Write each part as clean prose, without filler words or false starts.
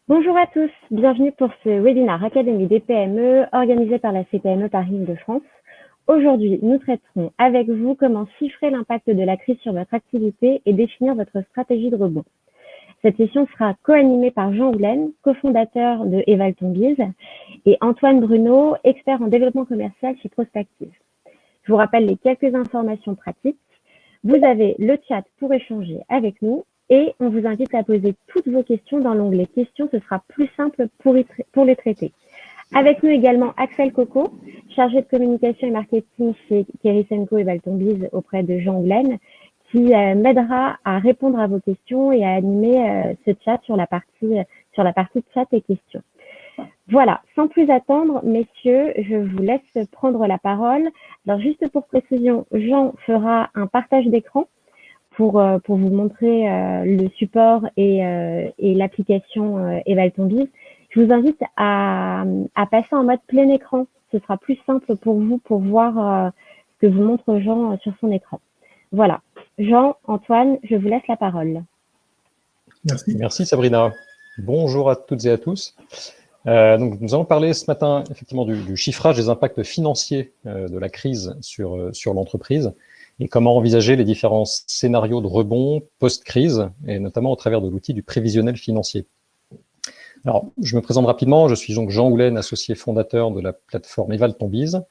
Bonjour à tous, bienvenue pour ce webinaire Académie des PME organisé par la CPME Paris-Île-de-France. Aujourd'hui, nous traiterons avec vous comment chiffrer l'impact de la crise sur votre activité et définir votre stratégie de rebond. Cette session sera co-animée par Jean Houlaine, cofondateur de Evalton-Biz, et Antoine Bruno, expert en développement commercial chez Prospective. Je vous rappelle les quelques informations pratiques. Vous avez le chat pour échanger avec nous et on vous invite à poser toutes vos questions dans l'onglet questions. Ce sera plus simple pour les traiter. Avec nous également Axel Coco, chargé de communication et marketing chez Kerisenko et Evalton-Biz auprès de Jean Houlaine, qui m'aidera à répondre à vos questions et à animer ce chat sur la partie chat et questions. Voilà, sans plus attendre, messieurs, je vous laisse prendre la parole. Alors, juste pour précision, Jean fera un partage d'écran pour vous montrer le support et l'application Evalton-Biz. Je vous invite à passer en mode plein écran. Ce sera plus simple pour vous pour voir ce que vous montre Jean sur son écran. Voilà. Jean, Antoine, je vous laisse la parole. Merci Sabrina. Bonjour à toutes et à tous. Donc, nous allons parler ce matin effectivement du chiffrage des impacts financiers de la crise sur l'entreprise et comment envisager les différents scénarios de rebond post-crise et notamment au travers de l'outil du prévisionnel financier. Alors, je me présente rapidement, je suis donc Jean Houlaine, associé fondateur de la plateforme Evalton-Biz.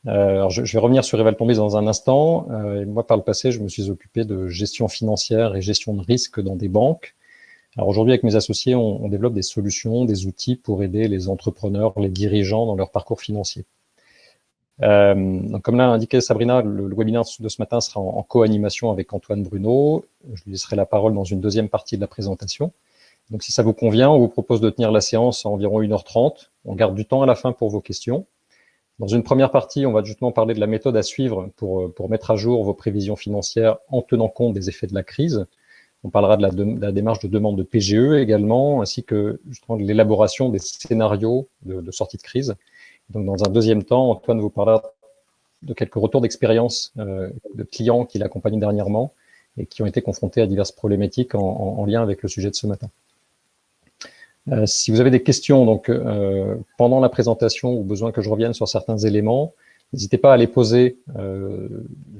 Alors, je vais revenir sur Evalton-Biz dans un instant. Moi, par le passé, je me suis occupé de gestion financière et gestion de risque dans des banques. Alors aujourd'hui, avec mes associés, on développe des solutions, des outils pour aider les entrepreneurs, les dirigeants dans leur parcours financier. Donc comme l'a indiqué Sabrina, le webinaire de ce matin sera en co-animation avec Antoine Bruno. Je lui laisserai la parole dans une deuxième partie de la présentation. Donc si ça vous convient, on vous propose de tenir la séance à environ 1h30. On garde du temps à la fin pour vos questions. Dans une première partie, on va justement parler de la méthode à suivre pour mettre à jour vos prévisions financières en tenant compte des effets de la crise. On parlera de la démarche de demande de PGE également, ainsi que justement de l'élaboration des scénarios de sortie de crise. Donc, dans un deuxième temps, Antoine vous parlera de quelques retours d'expérience de clients qu'il a accompagnés dernièrement et qui ont été confrontés à diverses problématiques en lien avec le sujet de ce matin. Si vous avez des questions donc, pendant la présentation ou besoin que je revienne sur certains éléments, n'hésitez pas à les poser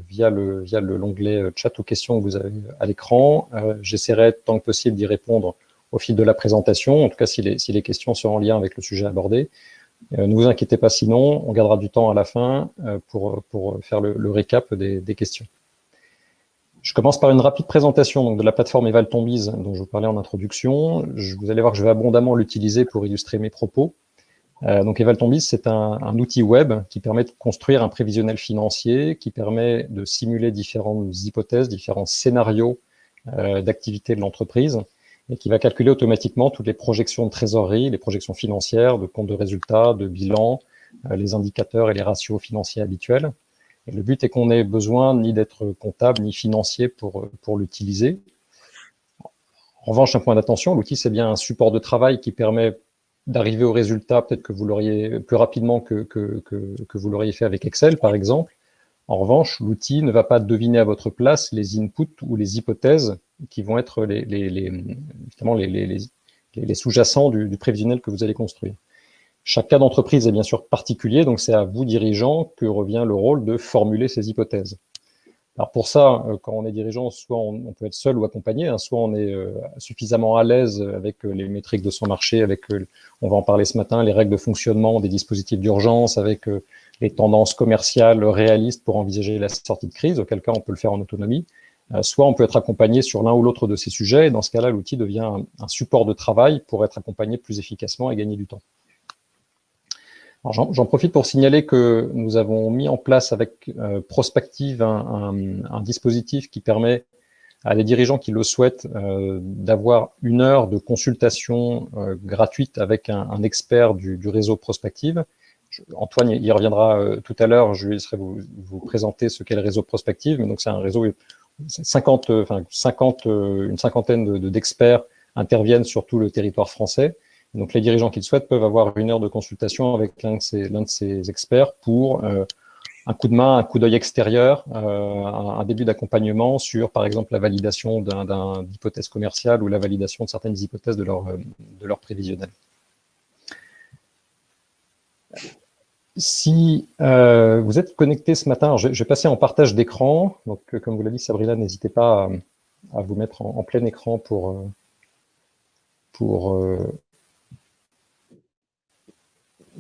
via l'onglet chat ou questions que vous avez à l'écran. J'essaierai tant que possible d'y répondre au fil de la présentation, en tout cas si les questions sont en lien avec le sujet abordé. Ne vous inquiétez pas sinon, on gardera du temps à la fin pour faire le récap des questions. Je commence par une rapide présentation donc, de la plateforme Evalton-Biz dont je vous parlais en introduction. Vous allez voir que je vais abondamment l'utiliser pour illustrer mes propos. Donc Evalton-Biz, c'est un outil web qui permet de construire un prévisionnel financier, qui permet de simuler différentes hypothèses, différents scénarios d'activité de l'entreprise et qui va calculer automatiquement toutes les projections de trésorerie, les projections financières, de compte de résultats, de bilan, les indicateurs et les ratios financiers habituels. Et le but est qu'on n'ait besoin ni d'être comptable ni financier pour l'utiliser. En revanche, un point d'attention, l'outil c'est bien un support de travail qui permet d'arriver au résultat, peut-être que vous l'auriez plus rapidement que vous l'auriez fait avec Excel, par exemple. En revanche, l'outil ne va pas deviner à votre place les inputs ou les hypothèses qui vont être les sous-jacents du prévisionnel que vous allez construire. Chaque cas d'entreprise est bien sûr particulier, donc c'est à vous, dirigeants, que revient le rôle de formuler ces hypothèses. Alors pour ça, quand on est dirigeant, soit on peut être seul ou accompagné, hein, soit on est suffisamment à l'aise avec les métriques de son marché, avec, on va en parler ce matin, les règles de fonctionnement des dispositifs d'urgence, avec les tendances commerciales réalistes pour envisager la sortie de crise, auquel cas on peut le faire en autonomie, soit on peut être accompagné sur l'un ou l'autre de ces sujets, et dans ce cas-là, l'outil devient un support de travail pour être accompagné plus efficacement et gagner du temps. J'en profite pour signaler que nous avons mis en place avec Prospective un dispositif qui permet à des dirigeants qui le souhaitent d'avoir 1 heure de consultation gratuite avec un expert du réseau Prospective. Antoine y reviendra tout à l'heure, je laisserai vous présenter ce qu'est le réseau Prospective, mais donc c'est un réseau, une cinquantaine d'experts interviennent sur tout le territoire français. Donc, les dirigeants qui le souhaitent peuvent avoir 1 heure de consultation avec l'un de ces experts pour un coup de main, un coup d'œil extérieur, un début d'accompagnement sur, par exemple, la validation d'hypothèses commerciales ou la validation de certaines hypothèses de leur prévisionnel. Si vous êtes connecté ce matin, je vais passer en partage d'écran. Donc, comme vous l'a dit Sabrina, n'hésitez pas à vous mettre en plein écran pour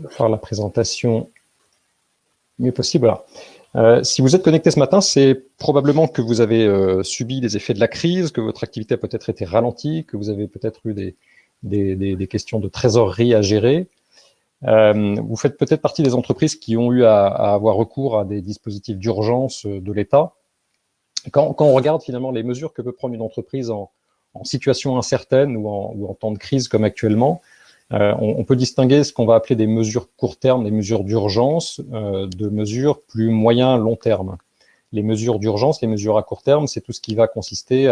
faire la présentation mieux possible. Voilà. Si vous êtes connecté ce matin, c'est probablement que vous avez subi les effets de la crise, que votre activité a peut-être été ralentie, que vous avez peut-être eu des questions de trésorerie à gérer. Vous faites peut-être partie des entreprises qui ont eu à avoir recours à des dispositifs d'urgence de l'État. Quand on regarde finalement les mesures que peut prendre une entreprise en situation incertaine ou en temps de crise comme actuellement, on peut distinguer ce qu'on va appeler des mesures court terme, des mesures d'urgence, de mesures plus moyen-long terme. Les mesures d'urgence, les mesures à court terme, c'est tout ce qui va consister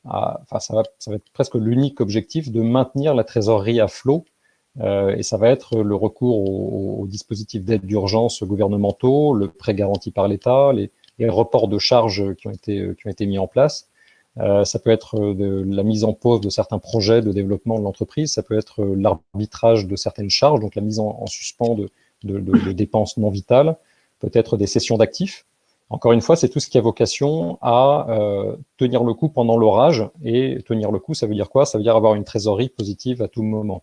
enfin, ça va être presque l'unique objectif de maintenir la trésorerie à flot. Et ça va être le recours aux dispositifs d'aide d'urgence gouvernementaux, le prêt garanti par l'État, les reports de charges qui ont été mis en place. Ça peut être la mise en pause de certains projets de développement de l'entreprise, ça peut être l'arbitrage de certaines charges, donc la mise en suspens de dépenses non vitales, peut-être des cessions d'actifs. Encore une fois, c'est tout ce qui a vocation à tenir le coup pendant l'orage. Et tenir le coup, ça veut dire quoi? Ça veut dire avoir une trésorerie positive à tout moment.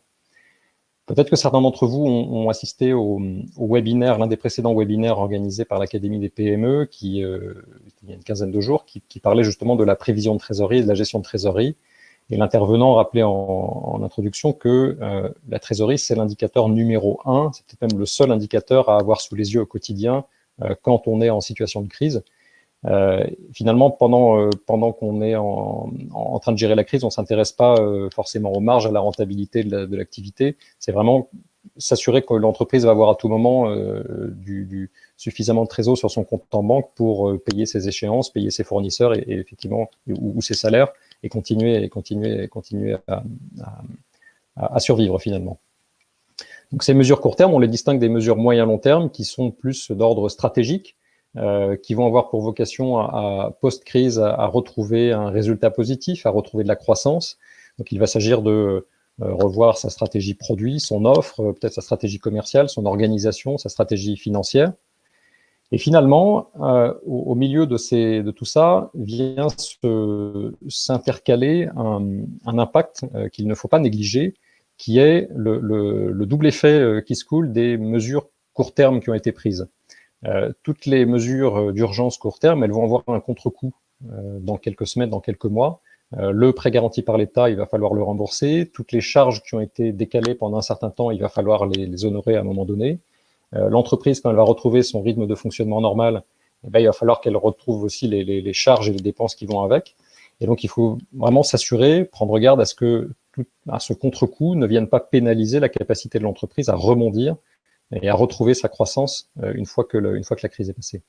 Peut-être que certains d'entre vous ont assisté au webinaire, l'un des précédents webinaires organisés par l'Académie des PME, il y a une quinzaine de jours, qui parlait justement de la prévision de trésorerie et de la gestion de trésorerie. Et l'intervenant rappelait en introduction que la trésorerie, c'est l'indicateur numéro 1, c'est peut-être même le seul indicateur à avoir sous les yeux au quotidien quand on est en situation de crise. Finalement, pendant qu'on est en train de gérer la crise, on ne s'intéresse pas forcément aux marges, à la rentabilité de l'activité. C'est vraiment s'assurer que l'entreprise va avoir à tout moment suffisamment de trésor sur son compte en banque pour payer ses échéances, payer ses fournisseurs et effectivement ou ses salaires et continuer à survivre finalement. Donc ces mesures court terme, on les distingue des mesures moyen-long terme qui sont plus d'ordre stratégique, qui vont avoir pour vocation post-crise à retrouver un résultat positif, à retrouver de la croissance. Donc il va s'agir de revoir sa stratégie produit, son offre, peut-être sa stratégie commerciale, son organisation, sa stratégie financière. Et finalement, au milieu de tout ça, vient s'intercaler un impact qu'il ne faut pas négliger, qui est le double effet qui se coule des mesures court terme qui ont été prises. Toutes les mesures d'urgence court terme, elles vont avoir un contre-coup dans quelques semaines, dans quelques mois. Le prêt garanti par l'État, il va falloir le rembourser. Toutes les charges qui ont été décalées pendant un certain temps, il va falloir les honorer à un moment donné. L'entreprise, quand elle va retrouver son rythme de fonctionnement normal, eh ben, il va falloir qu'elle retrouve aussi les charges et les dépenses qui vont avec. Et donc, il faut vraiment s'assurer, prendre garde à ce que ce contre-coup ne vienne pas pénaliser la capacité de l'entreprise à rebondir et à retrouver sa croissance une fois que la crise est passée.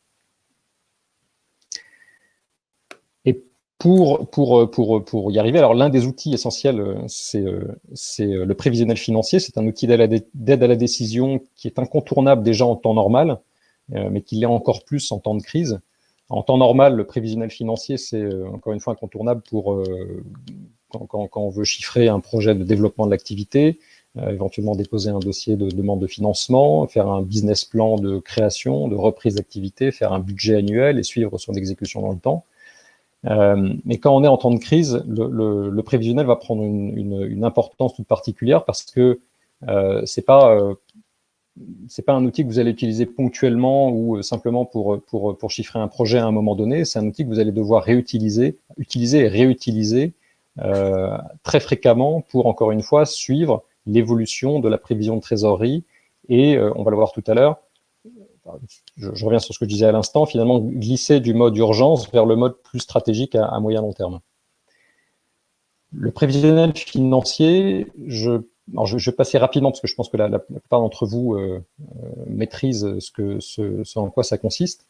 Et pour y arriver, alors l'un des outils essentiels, c'est le prévisionnel financier. C'est un outil d'aide à la décision qui est incontournable déjà en temps normal, mais qui l'est encore plus en temps de crise. En temps normal, le prévisionnel financier, c'est encore une fois incontournable pour quand on veut chiffrer un projet de développement de l'activité, éventuellement déposer un dossier de demande de financement, faire un business plan de création, de reprise d'activité, faire un budget annuel et suivre son exécution dans le temps. Mais quand on est en temps de crise, le prévisionnel va prendre une importance toute particulière parce que c'est pas un outil que vous allez utiliser ponctuellement ou simplement pour chiffrer un projet à un moment donné. C'est un outil que vous allez devoir utiliser et réutiliser très fréquemment pour, encore une fois, suivre l'évolution de la prévision de trésorerie et, on va le voir tout à l'heure, je reviens sur ce que je disais à l'instant, finalement glisser du mode urgence vers le mode plus stratégique à moyen long terme. Le prévisionnel financier, je vais passer rapidement parce que je pense que la plupart d'entre vous maîtrisent ce en quoi ça consiste.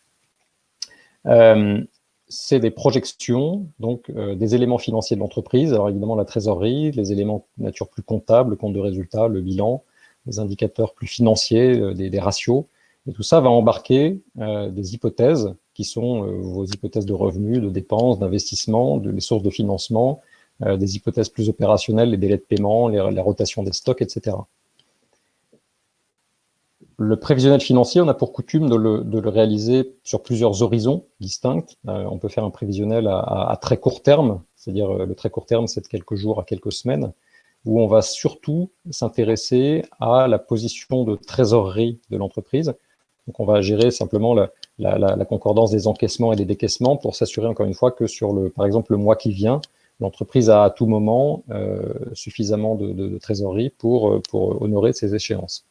C'est des projections, donc des éléments financiers de l'entreprise. Alors évidemment la trésorerie, les éléments de nature plus comptable, le compte de résultat, le bilan, les indicateurs plus financiers, des ratios. Et tout ça va embarquer des hypothèses qui sont vos hypothèses de revenus, de dépenses, d'investissement, les sources de financement, des hypothèses plus opérationnelles, les délais de paiement, la rotation des stocks, etc. Le prévisionnel financier, on a pour coutume de le réaliser sur plusieurs horizons distincts. On peut faire un prévisionnel à très court terme, c'est-à-dire le très court terme, c'est de quelques jours à quelques semaines, où on va surtout s'intéresser à la position de trésorerie de l'entreprise. Donc on va gérer simplement la concordance des encaissements et des décaissements pour s'assurer encore une fois que sur par exemple le mois qui vient, l'entreprise a à tout moment suffisamment de trésorerie pour honorer ses échéances.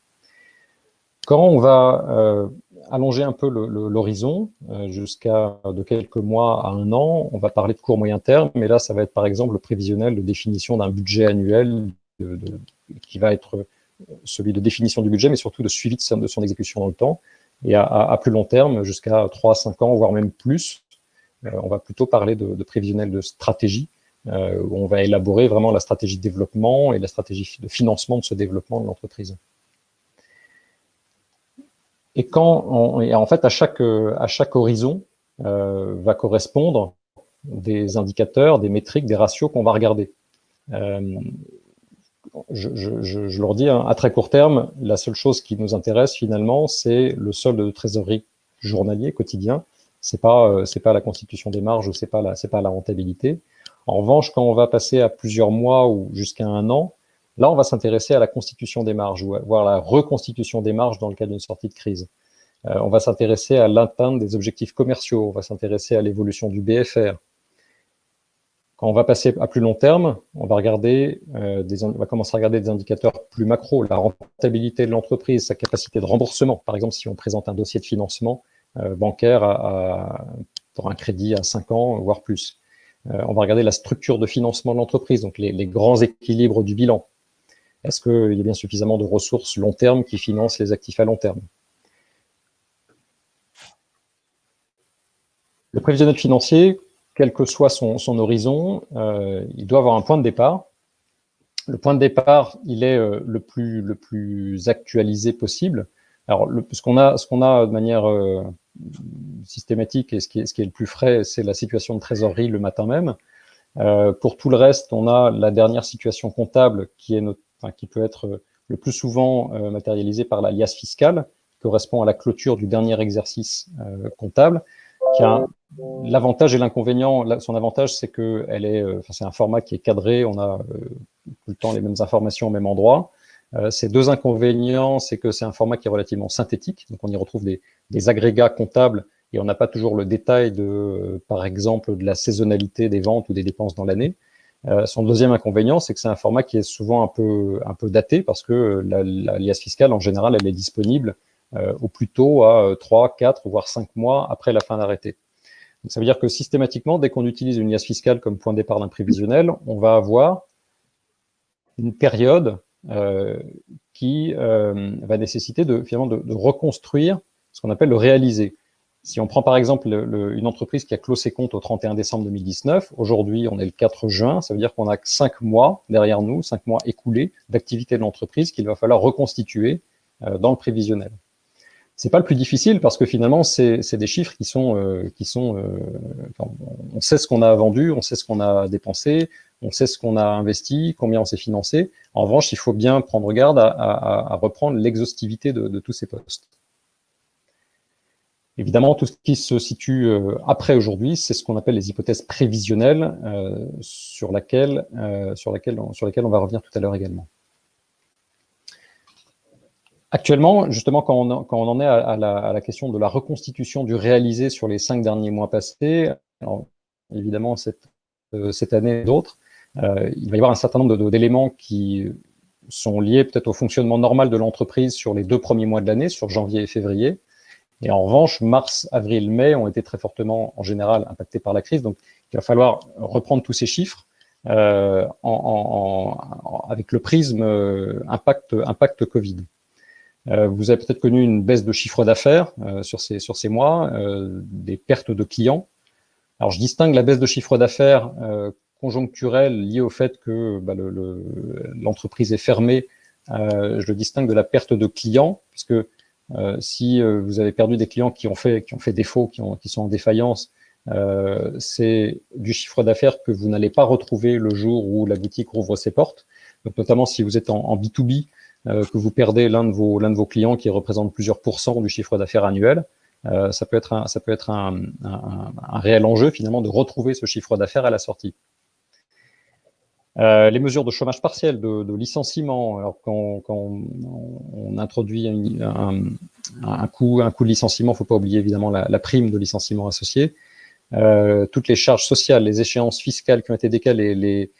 Quand on va allonger un peu l'horizon jusqu'à de quelques mois à un an, on va parler de court moyen terme, mais là ça va être par exemple le prévisionnel de définition d'un budget annuel qui va être celui de définition du budget, mais surtout de suivi de son exécution dans le temps. Et à plus long terme, jusqu'à 3 à 5 ans, voire même plus, on va plutôt parler de prévisionnel de stratégie, où on va élaborer vraiment la stratégie de développement et la stratégie de financement de ce développement de l'entreprise. Et en fait, à chaque horizon va correspondre des indicateurs, des métriques, des ratios qu'on va regarder. Je leur dis, hein, à très court terme, la seule chose qui nous intéresse finalement, c'est le solde de trésorerie journalier, quotidien. C'est pas la constitution des marges ou c'est pas la rentabilité. En revanche, quand on va passer à plusieurs mois ou jusqu'à un an, là, on va s'intéresser à la constitution des marges ou voire la reconstitution des marges dans le cas d'une sortie de crise. On va s'intéresser à l'atteinte des objectifs commerciaux, on va s'intéresser à l'évolution du BFR. Quand on va passer à plus long terme, on va commencer à regarder des indicateurs plus macro, la rentabilité de l'entreprise, sa capacité de remboursement. Par exemple, si on présente un dossier de financement bancaire pour un crédit à 5 ans, voire plus. On va regarder la structure de financement de l'entreprise, donc les grands équilibres du bilan. Est-ce qu'il y a bien suffisamment de ressources long terme qui financent les actifs à long terme? Le prévisionnel financier, quel que soit son horizon, il doit avoir un point de départ. Le point de départ, il est le plus actualisé possible. Alors, ce qu'on a de manière systématique et ce qui est le plus frais, c'est la situation de trésorerie le matin même. Pour tout le reste, on a la dernière situation comptable qui peut être le plus souvent matérialisée par la liasse fiscale, qui correspond à la clôture du dernier exercice comptable, qui a l'avantage et l'inconvénient. Son avantage, c'est que c'est un format qui est cadré, on a tout le temps les mêmes informations au même endroit. Ces deux inconvénients, c'est que c'est un format qui est relativement synthétique, donc on y retrouve des agrégats comptables et on n'a pas toujours le détail par exemple, de la saisonnalité des ventes ou des dépenses dans l'année. Son deuxième inconvénient, c'est que c'est un format qui est souvent un peu daté parce que la liasse fiscale, en général, elle est disponible au plus tôt à 3, 4, voire 5 mois après la fin d'arrêté. Donc, ça veut dire que systématiquement, dès qu'on utilise une liasse fiscale comme point de départ d'un prévisionnel, on va avoir une période qui va nécessiter finalement de reconstruire ce qu'on appelle le réalisé. Si on prend par exemple une entreprise qui a clos ses comptes au 31 décembre 2019, aujourd'hui on est le 4 juin, ça veut dire qu'on a 5 mois derrière nous, 5 mois écoulés d'activité de l'entreprise qu'il va falloir reconstituer dans le prévisionnel. C'est pas le plus difficile parce que finalement c'est des chiffres qui sont on sait ce qu'on a vendu, on sait ce qu'on a dépensé, on sait ce qu'on a investi, combien on s'est financé. En revanche, il faut bien prendre garde à reprendre l'exhaustivité de tous ces postes. Évidemment, tout ce qui se situe après aujourd'hui, c'est ce qu'on appelle les hypothèses prévisionnelles, sur lesquelles on va revenir tout à l'heure également. Actuellement, justement, quand on en est à la question de la reconstitution du réalisé sur les 5 derniers mois passés, alors, évidemment cette année et d'autres, il va y avoir un certain nombre d'éléments qui sont liés peut-être au fonctionnement normal de l'entreprise sur les 2 premiers mois de l'année, sur janvier et février. Et en revanche, mars, avril, mai ont été très fortement, en général, impactés par la crise. Donc, il va falloir reprendre tous ces chiffres avec le prisme impact Covid. Vous avez peut-être connu une baisse de chiffre d'affaires sur ces mois, des pertes de clients. Alors, je distingue la baisse de chiffre d'affaires conjoncturelle liée au fait que l'entreprise est fermée. Je le distingue de la perte de clients, puisque Si vous avez perdu des clients qui ont fait défaut, qui sont en défaillance, c'est du chiffre d'affaires que vous n'allez pas retrouver le jour où la boutique rouvre ses portes. Donc, notamment si vous êtes en B2B, que vous perdez l'un de vos clients qui représente plusieurs pourcents du chiffre d'affaires annuel, ça peut être un réel enjeu finalement de retrouver ce chiffre d'affaires à la sortie. Les mesures de chômage partiel, de licenciement, alors quand on introduit un coût de licenciement, il ne faut pas oublier évidemment la prime de licenciement associée. Toutes les charges sociales, les échéances fiscales qui ont été décalées, les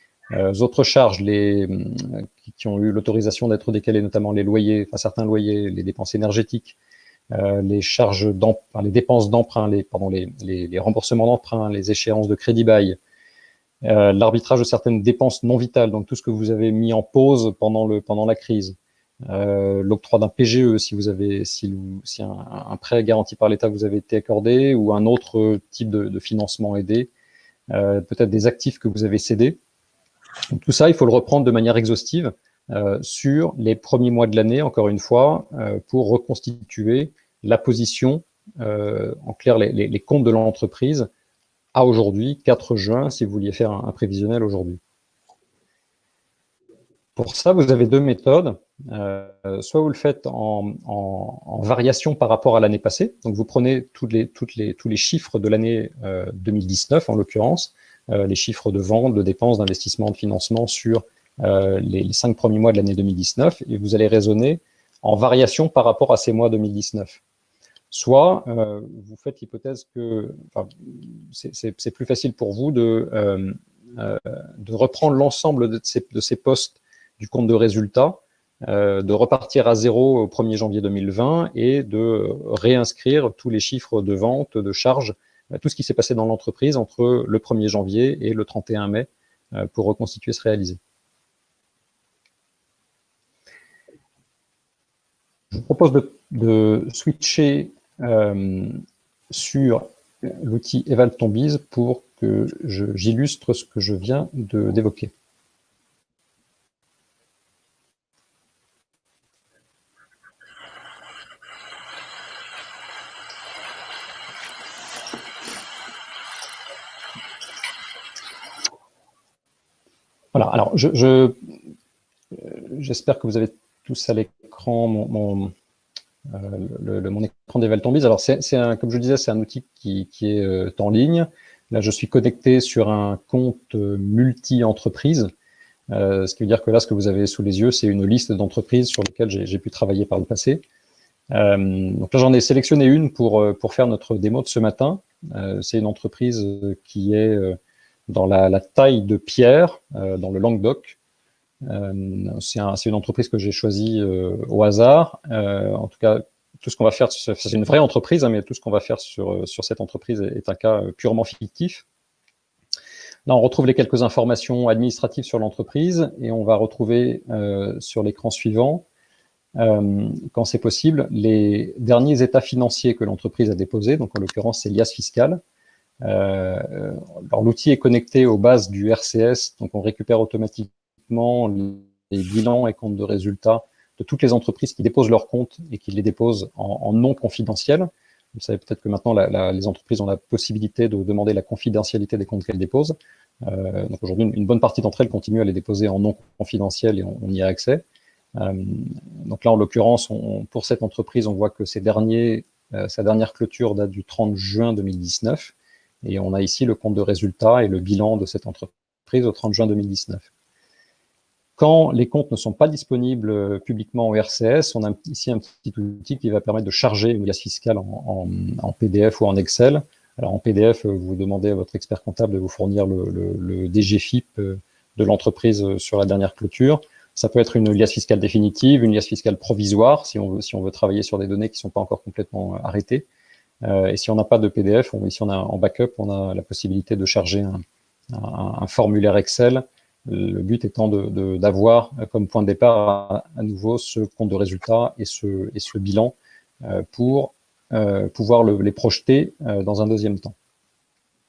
autres charges qui ont eu l'autorisation d'être décalées, notamment les loyers, enfin certains loyers, les dépenses énergétiques, les charges les dépenses d'emprunt, les remboursements d'emprunt, les échéances de crédit-bail, l'arbitrage de certaines dépenses non vitales, donc tout ce que vous avez mis en pause pendant la crise, l'octroi d'un PGE si un prêt garanti par l'État vous avait été accordé ou un autre type de financement aidé, peut-être des actifs que vous avez cédés. Donc, tout ça, il faut le reprendre de manière exhaustive sur les premiers mois de l'année, encore une fois, pour reconstituer la position, en clair, les comptes de l'entreprise à aujourd'hui, 4 juin, si vous vouliez faire un prévisionnel aujourd'hui. Pour ça, vous avez deux méthodes. Soit vous le faites en variation par rapport à l'année passée. Donc, vous prenez tous les chiffres de l'année 2019, en l'occurrence, les chiffres de vente, de dépenses, d'investissement, de financement sur les 5 premiers mois de l'année 2019, et vous allez raisonner en variation par rapport à ces mois 2019. Soit vous faites l'hypothèse que c'est plus facile pour vous de reprendre l'ensemble de ces postes du compte de résultat, de repartir à zéro au 1er janvier 2020 et de réinscrire tous les chiffres de vente, de charges, tout ce qui s'est passé dans l'entreprise entre le 1er janvier et le 31 mai pour reconstituer ce réalisé. Je vous propose de switcher sur l'outil Eval-Tombiz pour que j'illustre ce que je viens d'évoquer. Voilà, alors j'espère que vous avez tous à l'écran mon écran d'Eval-Tombiz. Alors, comme je le disais, c'est un outil qui est en ligne. Là, je suis connecté sur un compte multi-entreprise, ce qui veut dire que là, ce que vous avez sous les yeux, c'est une liste d'entreprises sur lesquelles j'ai pu travailler par le passé. Donc là, j'en ai sélectionné une pour faire notre démo de ce matin. C'est une entreprise qui est dans la taille de Pierre, dans le Languedoc. C'est une entreprise que j'ai choisie au hasard. En tout cas, tout ce qu'on va faire, c'est une vraie entreprise, hein, mais tout ce qu'on va faire sur cette entreprise est un cas purement fictif. Là, on retrouve les quelques informations administratives sur l'entreprise et on va retrouver sur l'écran suivant, quand c'est possible, les derniers états financiers que l'entreprise a déposés. Donc, en l'occurrence, c'est l'IAS fiscal. Alors, l'outil est connecté aux bases du RCS, donc on récupère automatiquement les bilans et comptes de résultats de toutes les entreprises qui déposent leurs comptes et qui les déposent en non confidentiel. Vous savez peut-être que maintenant, les entreprises ont la possibilité de demander la confidentialité des comptes qu'elles déposent. Donc aujourd'hui, une bonne partie d'entre elles continuent à les déposer en non confidentiel et on y a accès. Donc là, en l'occurrence, pour cette entreprise, on voit que sa dernière clôture date du 30 juin 2019. Et on a ici le compte de résultat et le bilan de cette entreprise au 30 juin 2019. Quand les comptes ne sont pas disponibles publiquement au RCS, on a ici un petit outil qui va permettre de charger une liasse fiscale en PDF ou en Excel. Alors en PDF, vous demandez à votre expert comptable de vous fournir le DGFIP de l'entreprise sur la dernière clôture. Ça peut être une liasse fiscale définitive, une liasse fiscale provisoire, si on veut travailler sur des données qui ne sont pas encore complètement arrêtées. Et si on n'a pas de PDF, ici on a en backup, on a la possibilité de charger un formulaire Excel. Le but étant d'avoir comme point de départ à nouveau ce compte de résultat et ce bilan pour pouvoir les projeter dans un deuxième temps.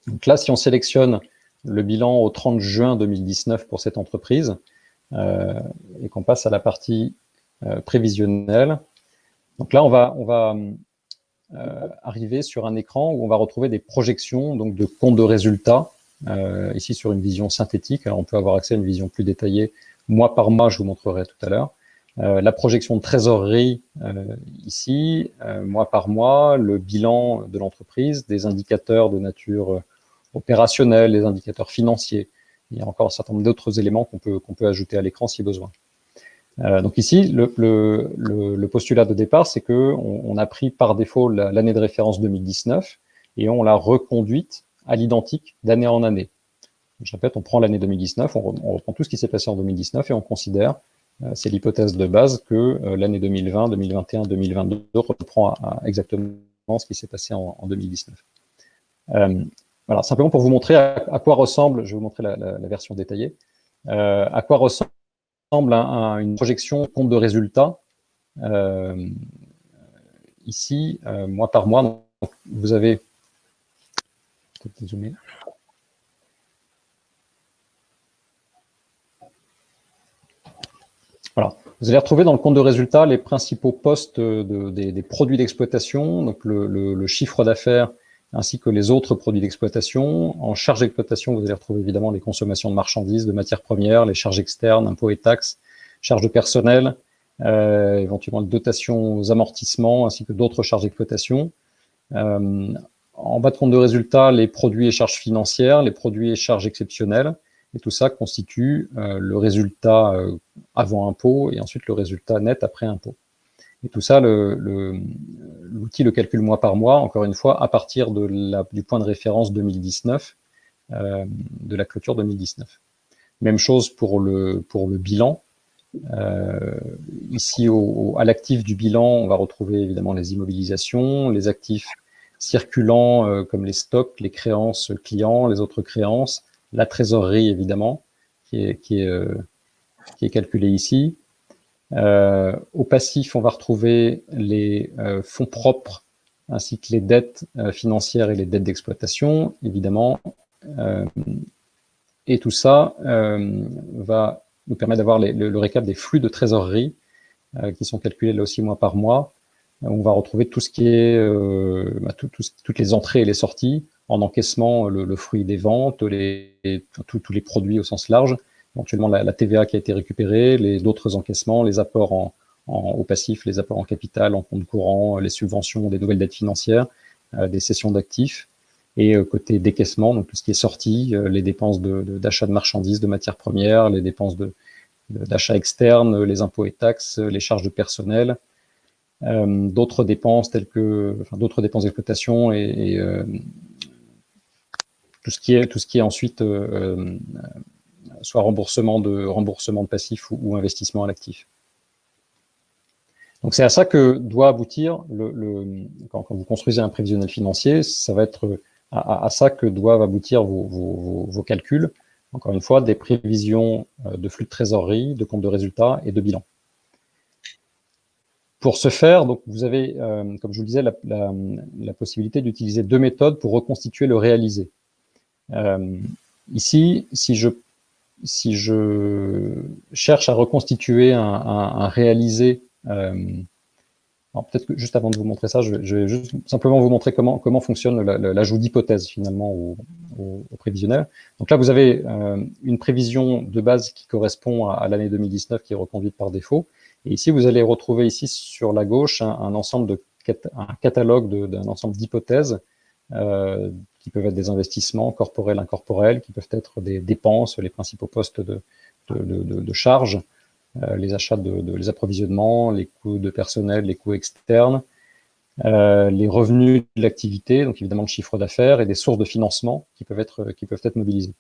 Donc là, si on sélectionne le bilan au 30 juin 2019 pour cette entreprise et qu'on passe à la partie prévisionnelle, Donc là, on va arriver sur un écran où on va retrouver des projections donc, de comptes de résultats, ici sur une vision synthétique. Alors, on peut avoir accès à une vision plus détaillée mois par mois, je vous montrerai tout à l'heure. La projection de trésorerie ici, mois par mois, le bilan de l'entreprise, des indicateurs de nature opérationnelle, des indicateurs financiers. Il y a encore un certain nombre d'autres éléments qu'on peut ajouter à l'écran si besoin. Donc ici, le postulat de départ, c'est qu'on a pris par défaut l'année de référence 2019 et on l'a reconduite à l'identique d'année en année. Je répète, on prend l'année 2019, on reprend tout ce qui s'est passé en 2019 et on considère, c'est l'hypothèse de base, que l'année 2020, 2021, 2022 reprend exactement ce qui s'est passé en 2019. Voilà, simplement pour vous montrer à quoi ressemble, je vais vous montrer la version détaillée, à quoi ressemble une projection compte de résultats ici, mois par mois. Donc, vous avez, peut-être zoomer. Voilà. Vous allez retrouver dans le compte de résultats les principaux postes des produits d'exploitation, donc le chiffre d'affaires ainsi que les autres produits d'exploitation. En charge d'exploitation, vous allez retrouver évidemment les consommations de marchandises, de matières premières, les charges externes, impôts et taxes, charges de personnel, éventuellement les dotations aux amortissements ainsi que d'autres charges d'exploitation. En bas de compte de résultats, les produits et charges financières, les produits et charges exceptionnelles. Et tout ça constitue le résultat avant impôt et ensuite le résultat net après impôt. Et tout ça, l'outil le calcule mois par mois, encore une fois, à partir du point de référence 2019, de la clôture 2019. Même chose pour le bilan. Ici, à l'actif du bilan, on va retrouver évidemment les immobilisations, les actifs circulants comme les stocks, les créances clients, les autres créances, la trésorerie évidemment, qui est calculée ici. Au passif, on va retrouver les fonds propres ainsi que les dettes financières et les dettes d'exploitation, évidemment. Et tout ça va nous permettre d'avoir le récap des flux de trésorerie qui sont calculés là aussi mois par mois. On va retrouver tout ce qui est toutes les entrées et les sorties, en encaissement le fruit des ventes, tous les produits au sens large, éventuellement la TVA qui a été récupérée, d'autres encaissements, les apports au passif, les apports en capital, en compte courant, les subventions, des nouvelles dettes financières, des cessions d'actifs. Et côté décaissement, donc tout ce qui est sorti, les dépenses d'achat de marchandises, de matières premières, les dépenses d'achat externe, les impôts et taxes, les charges de personnel, d'autres dépenses telles que, d'autres dépenses d'exploitation et tout ce qui est ensuite soit remboursement de passif ou investissement à l'actif. Donc c'est à ça que doit aboutir quand vous construisez un prévisionnel financier, ça va être à ça que doivent aboutir vos calculs. Encore une fois, des prévisions de flux de trésorerie, de compte de résultats et de bilan. Pour ce faire, donc vous avez, comme je vous le disais, la possibilité d'utiliser deux méthodes pour reconstituer le réalisé. Ici, si je cherche à reconstituer un réalisé, peut-être que juste avant de vous montrer ça, je vais juste simplement vous montrer comment fonctionne l'ajout d'hypothèses finalement au prévisionnel. Donc là, vous avez une prévision de base qui correspond à l'année 2019 qui est reconduite par défaut. Et ici, vous allez retrouver ici sur la gauche un catalogue d'un ensemble d'hypothèses qui peuvent être des investissements corporels, incorporels, qui peuvent être des dépenses, les principaux postes de charges, les achats les approvisionnements, les coûts de personnel, les coûts externes, les revenus de l'activité, donc évidemment le chiffre d'affaires et des sources de financement qui peuvent être mobilisées.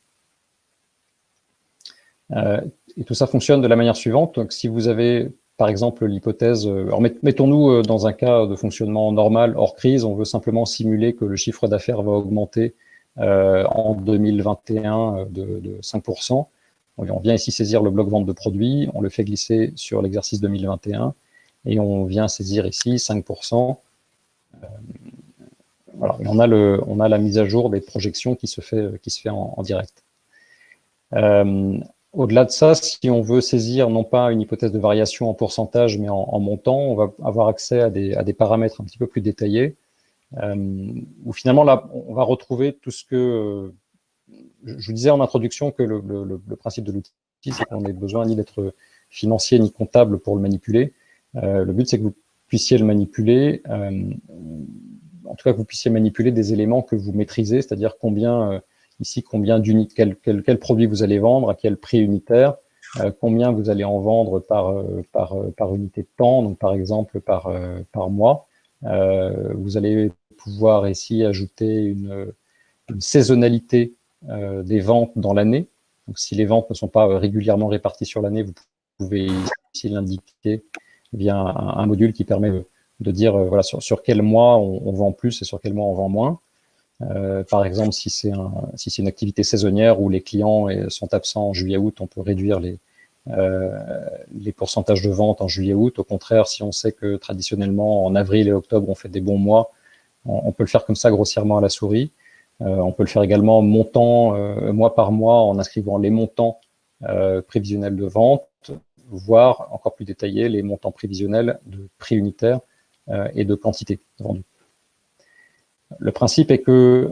Et tout ça fonctionne de la manière suivante. Donc si vous avez par exemple l'hypothèse, alors mettons-nous dans un cas de fonctionnement normal hors crise, on veut simplement simuler que le chiffre d'affaires va augmenter en 2021 de 5%. On vient ici saisir le bloc vente de produits, on le fait glisser sur l'exercice 2021 et on vient saisir ici 5%. Voilà, et on a la mise à jour des projections qui se fait en direct. Au-delà de ça, si on veut saisir non pas une hypothèse de variation en pourcentage, mais en montant, on va avoir accès à des paramètres un petit peu plus détaillés, où finalement, là, on va retrouver tout ce que... je vous disais en introduction que le principe de l'outil, c'est qu'on n'ait besoin ni d'être financier ni comptable pour le manipuler. Le but, c'est que vous puissiez le manipuler, en tout cas que vous puissiez manipuler des éléments que vous maîtrisez, c'est-à-dire combien... ici, combien d'unités, quel produit vous allez vendre, à quel prix unitaire, combien vous allez en vendre par unité de temps, donc par exemple par mois. Vous allez pouvoir ici ajouter une saisonnalité des ventes dans l'année. Donc si les ventes ne sont pas régulièrement réparties sur l'année, vous pouvez ici l'indiquer via un module qui permet de dire voilà, sur quel mois on vend plus et sur quel mois on vend moins. Par exemple, si c'est une activité saisonnière où les clients sont absents en juillet-août, on peut réduire les pourcentages de vente en juillet-août. Au contraire, si on sait que traditionnellement, en avril et octobre, on fait des bons mois, on peut le faire comme ça grossièrement à la souris. On peut le faire également montant, mois par mois, en inscrivant les montants prévisionnels de vente, voire encore plus détaillé, les montants prévisionnels de prix unitaire et de quantité vendue. Le principe est que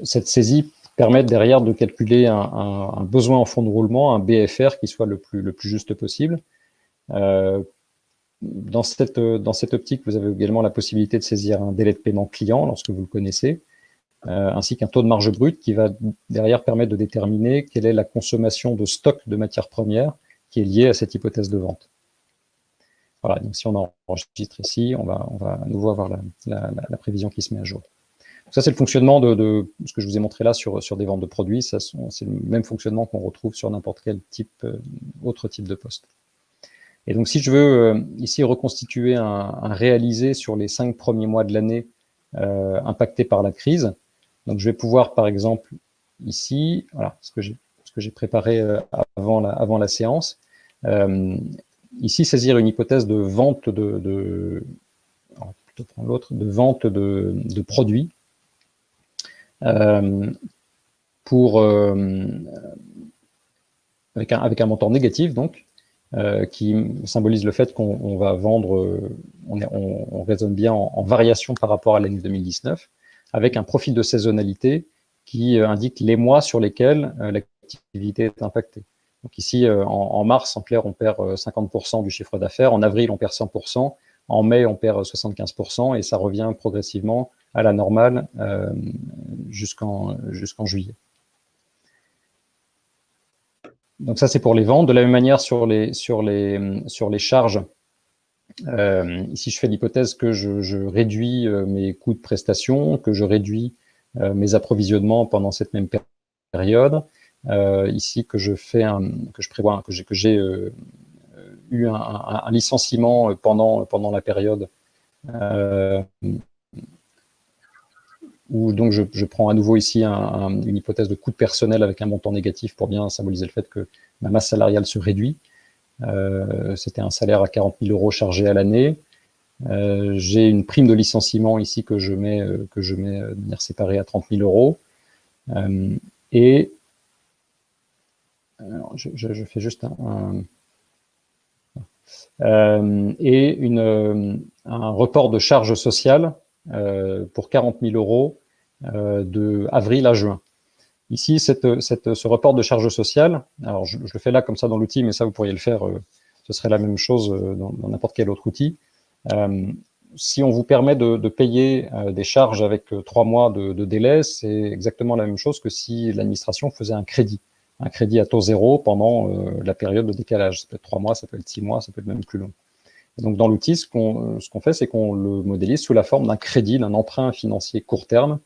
cette saisie permet derrière de calculer un besoin en fonds de roulement, un BFR qui soit le plus juste possible. Dans cette optique, vous avez également la possibilité de saisir un délai de paiement client lorsque vous le connaissez, ainsi qu'un taux de marge brute qui va derrière permettre de déterminer quelle est la consommation de stock de matières premières qui est liée à cette hypothèse de vente. Voilà, donc si on enregistre ici, on va à nouveau avoir la prévision qui se met à jour. Donc ça, c'est le fonctionnement de ce que je vous ai montré là sur des ventes de produits. C'est le même fonctionnement qu'on retrouve sur n'importe quel autre type de poste. Et donc, si je veux ici reconstituer un réalisé sur les 5 premiers mois de l'année impactés par la crise, donc je vais pouvoir, par exemple, ici, voilà, ce que j'ai préparé avant la séance, ici saisir une hypothèse de vente de vente de produits avec un montant négatif, donc, qui symbolise le fait qu'on va vendre, on raisonne bien en variation par rapport à l'année 2019, avec un profil de saisonnalité qui indique les mois sur lesquels l'activité est impactée. Donc ici, en mars, en clair, on perd 50% du chiffre d'affaires, en avril, on perd 100%, en mai, on perd 75%, et ça revient progressivement à la normale jusqu'en juillet. Donc ça, c'est pour les ventes. De la même manière, sur les charges, ici, je fais l'hypothèse que je réduis mes coûts de prestation, que je réduis mes approvisionnements pendant cette même période. Ici, que j'ai eu un licenciement pendant la période où donc je prends à nouveau ici une hypothèse de coût de personnel avec un montant négatif pour bien symboliser le fait que ma masse salariale se réduit. C'était un salaire à 40 000 € chargé à l'année. J'ai une prime de licenciement ici que je mets de manière séparée à 30 000 €. Et alors je fais juste un report de charges sociales pour 40 000 € de avril à juin. Ici, ce report de charges sociales, alors je le fais là comme ça dans l'outil, mais ça vous pourriez le faire, ce serait la même chose dans n'importe quel autre outil. Si on vous permet de payer des charges avec 3 mois de délai, c'est exactement la même chose que si l'administration faisait un crédit à taux zéro pendant la période de décalage. Ça peut être 3 mois, ça peut être 6 mois, ça peut être même plus long. Et donc dans l'outil, ce qu'on fait, c'est qu'on le modélise sous la forme d'un crédit, d'un emprunt financier court terme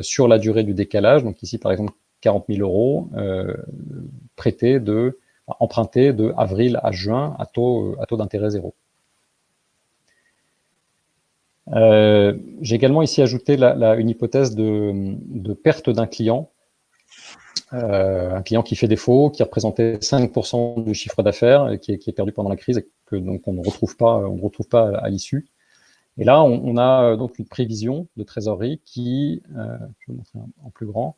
sur la durée du décalage. Donc ici, par exemple, 40 000 € empruntés de avril à juin à taux d'intérêt zéro. J'ai également ici ajouté une hypothèse de perte d'un client. Un client qui fait défaut, qui représentait 5% du chiffre d'affaires, qui est perdu pendant la crise et que donc on ne retrouve pas à l'issue. Et là, on a donc une prévision de trésorerie qui, je vais vous montrer en plus grand,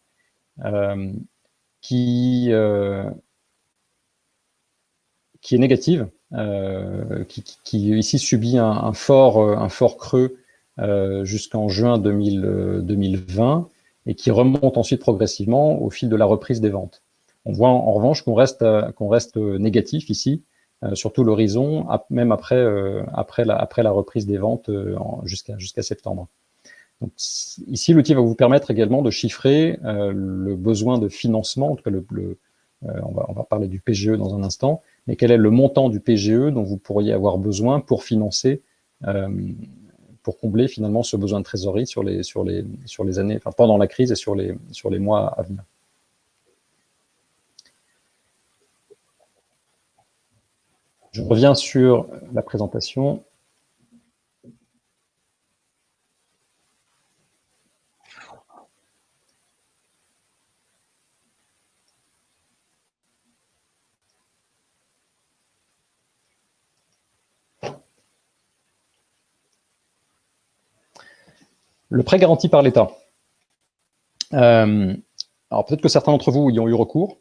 qui est négative, qui ici subit un fort creux jusqu'en juin 2020 et qui remonte ensuite progressivement au fil de la reprise des ventes. On voit en revanche qu'on reste négatif ici, sur tout l'horizon, même après la reprise des ventes jusqu'à septembre. Donc, ici, l'outil va vous permettre également de chiffrer le besoin de financement, en tout cas on va parler du PGE dans un instant, mais quel est le montant du PGE dont vous pourriez avoir besoin pour financer, pour combler finalement ce besoin de trésorerie sur les années, enfin, pendant la crise et sur les mois à venir. Je reviens sur la présentation. Le prêt garanti par l'État. Alors peut-être que certains d'entre vous y ont eu recours.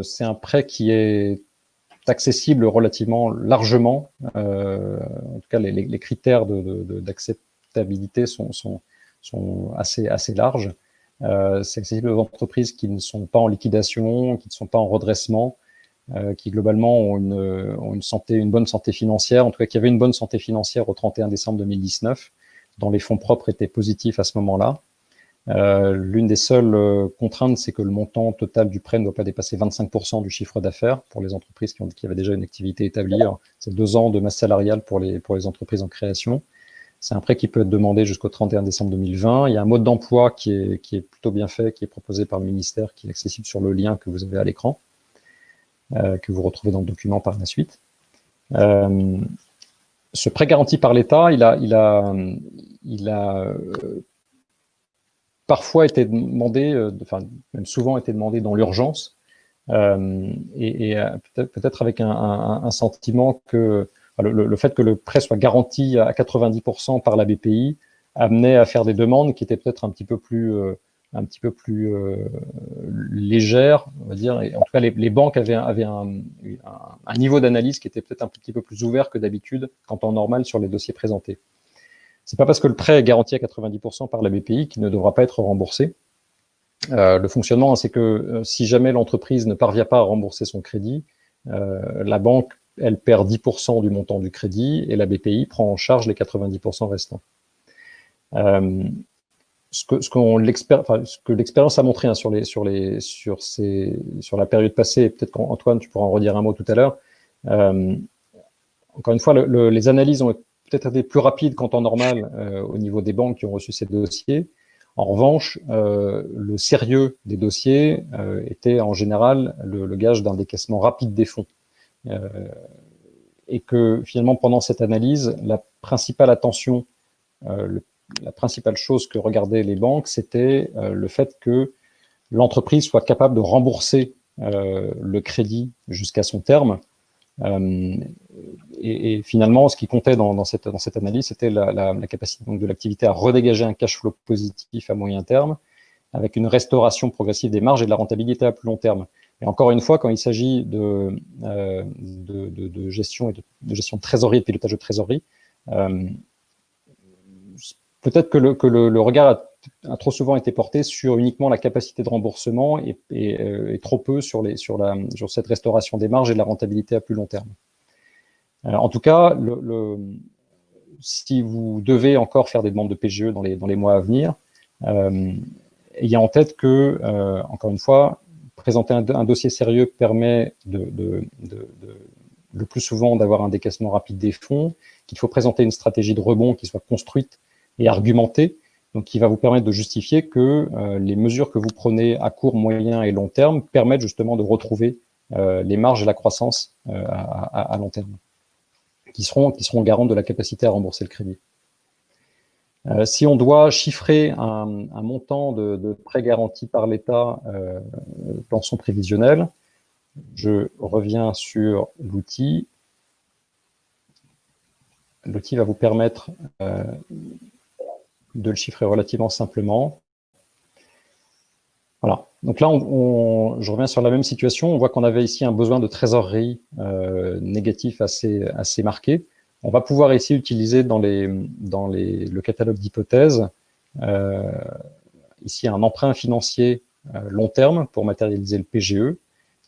C'est un prêt qui est accessible relativement largement. En tout cas, les critères d'acceptabilité sont assez larges. C'est accessible aux entreprises qui ne sont pas en liquidation, qui ne sont pas en redressement, qui globalement ont une bonne santé financière, en tout cas qui avaient une bonne santé financière au 31 décembre 2019, dont les fonds propres étaient positifs à ce moment-là. L'une des seules contraintes, c'est que le montant total du prêt ne doit pas dépasser 25% du chiffre d'affaires pour les entreprises qui avaient déjà une activité établie. C'est 2 ans de masse salariale pour les entreprises en création. C'est un prêt qui peut être demandé jusqu'au 31 décembre 2020. Il y a un mode d'emploi qui est plutôt bien fait, qui est proposé par le ministère, qui est accessible sur le lien que vous avez à l'écran, que vous retrouvez dans le document par la suite. Ce prêt garanti par l'État, il a parfois été demandé, enfin même souvent été demandé dans l'urgence, et peut-être avec un sentiment que le fait que le prêt soit garanti à 90% par la BPI amenait à faire des demandes qui étaient peut-être un petit peu plus légères, on va dire. Et en tout cas, les banques avaient un niveau d'analyse qui était peut-être un petit peu plus ouvert que d'habitude, en temps normal, sur les dossiers présentés. C'est pas parce que le prêt est garanti à 90% par la BPI qu'il ne devra pas être remboursé. Le fonctionnement, c'est que si jamais l'entreprise ne parvient pas à rembourser son crédit, la banque, elle perd 10% du montant du crédit et la BPI prend en charge les 90% restants. Ce que l'expérience a montré sur la période passée, peut-être qu'Antoine, tu pourras en redire un mot tout à l'heure. Encore une fois, les analyses ont peut-être été plus rapides qu'en temps normal au niveau des banques qui ont reçu ces dossiers. En revanche, le sérieux des dossiers était en général le gage d'un décaissement rapide des fonds. Et que finalement, pendant cette analyse, la principale attention, la principale chose que regardaient les banques, c'était le fait que l'entreprise soit capable de rembourser le crédit jusqu'à son terme. Et finalement, ce qui comptait dans cette analyse, c'était la capacité donc, de l'activité à redégager un cash flow positif à moyen terme, avec une restauration progressive des marges et de la rentabilité à plus long terme. Et encore une fois, quand il s'agit de gestion et de gestion de trésorerie, de pilotage de trésorerie, peut-être que le regard a trop souvent été porté sur uniquement la capacité de remboursement et trop peu sur cette restauration des marges et de la rentabilité à plus long terme. En tout cas, si vous devez encore faire des demandes de PGE dans les mois à venir, ayez en tête que, encore une fois, présenter un dossier sérieux permet le plus souvent d'avoir un décaissement rapide des fonds, qu'il faut présenter une stratégie de rebond qui soit construite et argumentée, donc qui va vous permettre de justifier que les mesures que vous prenez à court, moyen et long terme permettent justement de retrouver les marges et la croissance à long terme, qui seront garantes de la capacité à rembourser le crédit. Si on doit chiffrer un montant de prêt garanti par l'État dans son prévisionnel, je reviens sur l'outil. L'outil va vous permettre de le chiffrer relativement simplement. Voilà. Donc là, je reviens sur la même situation. On voit qu'on avait ici un besoin de trésorerie négatif assez marqué. On va pouvoir ici utiliser dans le catalogue d'hypothèses ici un emprunt financier long terme pour matérialiser le PGE.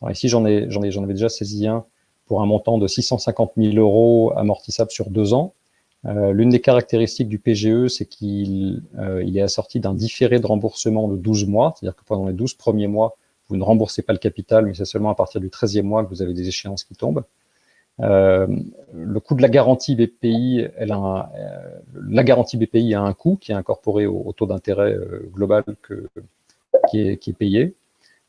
Alors ici, j'en avais déjà saisi un pour un montant de 650 000 € amortissable sur 2 ans. L'une des caractéristiques du PGE, c'est qu'il est assorti d'un différé de remboursement de 12 mois, c'est-à-dire que pendant les 12 premiers mois, vous ne remboursez pas le capital, mais c'est seulement à partir du 13e mois que vous avez des échéances qui tombent. Le coût de la garantie BPI, la garantie BPI a un coût qui est incorporé au taux d'intérêt global qui est payé.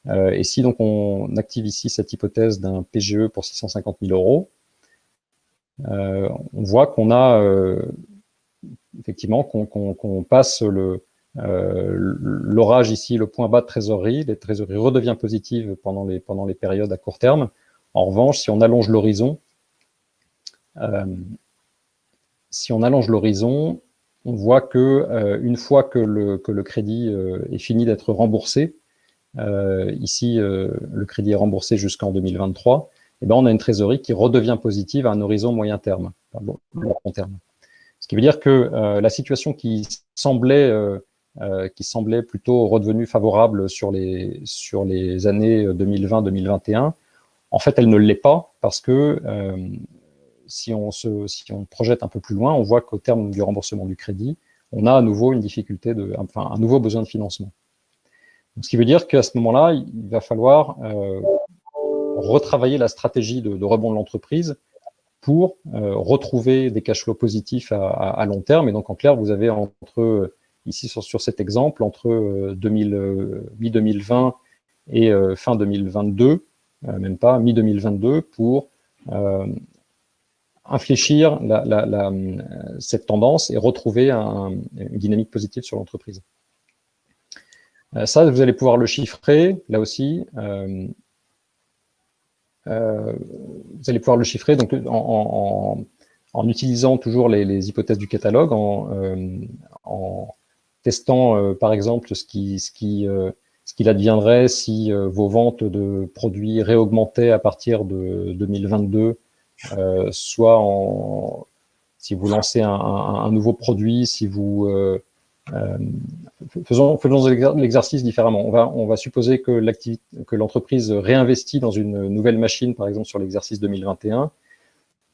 Et si donc on active ici cette hypothèse d'un PGE pour 650 000 €, on voit qu'on a effectivement qu'on passe l'orage ici, le point bas de trésorerie. Les trésoreries redevient positives pendant les périodes à court terme. En revanche, si on allonge l'horizon, on voit que une fois que le crédit est fini d'être remboursé, ici le crédit est remboursé jusqu'en 2023, et ben on a une trésorerie qui redevient positive à un horizon moyen terme, long terme. Ce qui veut dire que la situation qui semblait plutôt redevenue favorable sur les années 2020-2021, en fait, elle ne l'est pas parce que si on projette un peu plus loin, on voit qu'au terme du remboursement du crédit, on a à nouveau une difficulté, un nouveau besoin de financement. Donc, ce qui veut dire qu'à ce moment-là, il va falloir retravailler la stratégie de rebond de l'entreprise pour retrouver des cash flows positifs à long terme. Et donc, en clair, vous avez ici sur cet exemple, entre mi-2020 et fin 2022, même pas, mi-2022, pour infléchir cette tendance et retrouver une dynamique positive sur l'entreprise. Ça, vous allez pouvoir le chiffrer, là aussi. Vous allez pouvoir le chiffrer donc, en utilisant toujours les hypothèses du catalogue, en testant par exemple ce qu'il adviendrait si vos ventes de produits réaugmentaient à partir de 2022, soit si vous lancez un nouveau produit, si vous faisons l'exercice différemment. On va supposer que l'entreprise réinvestit dans une nouvelle machine, par exemple sur l'exercice 2021.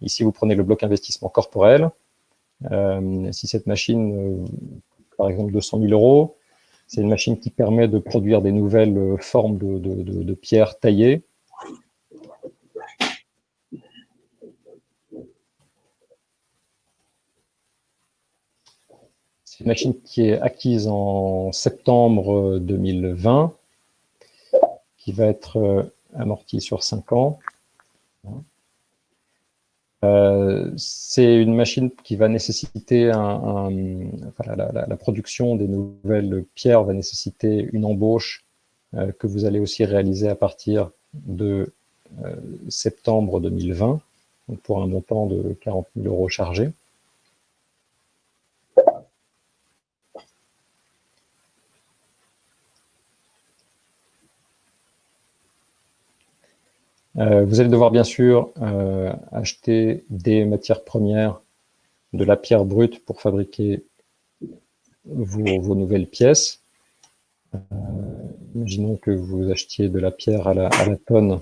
Ici, vous prenez le bloc investissement corporel. Si cette machine, par exemple 200 000 €, c'est une machine qui permet de produire des nouvelles formes de pierres taillées. C'est une machine qui est acquise en septembre 2020, qui va être amortie sur 5 ans. C'est une machine qui va nécessiter la production des nouvelles pierres va nécessiter une embauche que vous allez aussi réaliser à partir de septembre 2020, donc pour un montant de 40 000 € chargés. Vous allez devoir bien sûr acheter des matières premières, de la pierre brute pour fabriquer vos nouvelles pièces. Imaginons que vous achetiez de la pierre à la tonne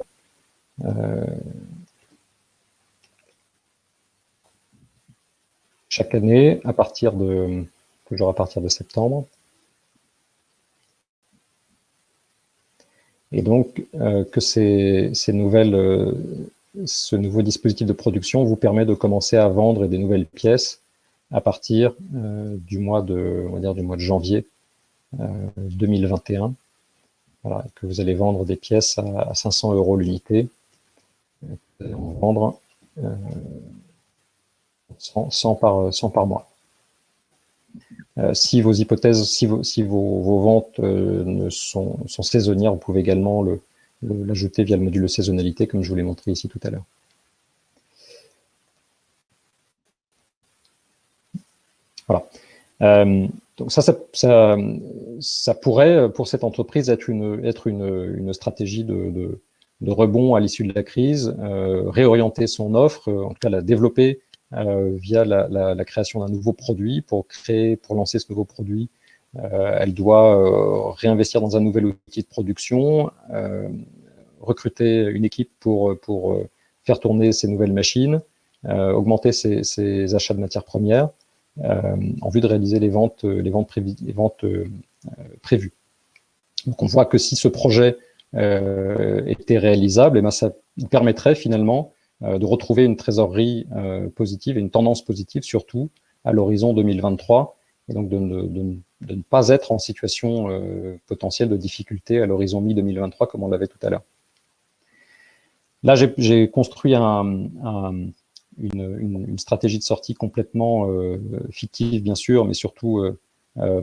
chaque année toujours à partir de septembre. Et donc, que ce nouveau dispositif de production vous permet de commencer à vendre des nouvelles pièces à partir du mois de janvier 2021. Voilà, que vous allez vendre des pièces à 500 € l'unité. Vous allez en vendre 100 par mois. Si vos ventes sont saisonnières, vous pouvez également l'ajouter via le module de saisonnalité, comme je vous l'ai montré ici tout à l'heure. Voilà. Donc ça ça pourrait, pour cette entreprise, être une stratégie de rebond à l'issue de la crise, réorienter son offre, en tout cas la développer via la création d'un nouveau produit. Pour lancer ce nouveau produit, elle doit réinvestir dans un nouvel outil de production, recruter une équipe pour faire tourner ces nouvelles machines, augmenter ses achats de matières premières, en vue de réaliser les ventes prévues. Donc on voit que si ce projet était réalisable, et ben ça permettrait finalement de retrouver une trésorerie positive et une tendance positive surtout à l'horizon 2023, et donc de ne pas être en situation potentielle de difficulté à l'horizon mi-2023 comme on l'avait tout à l'heure. Là, j'ai construit une stratégie de sortie complètement fictive, bien sûr, mais surtout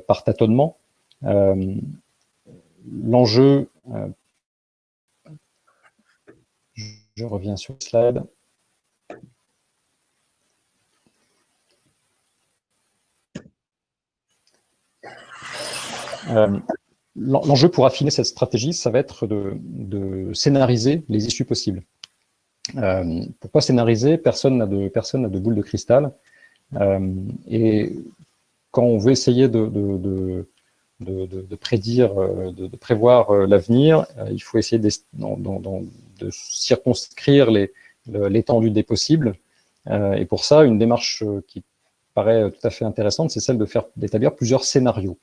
par tâtonnement. L'enjeu, je reviens sur le slide. L'enjeu pour affiner cette stratégie, ça va être de scénariser les issues possibles. Pourquoi scénariser? Personne n'a de boule de cristal. Et quand on veut essayer de prédire, de prévoir l'avenir, il faut essayer de circonscrire l'étendue des possibles. Et pour ça, une démarche qui paraît tout à fait intéressante, c'est celle d'établir plusieurs scénarios.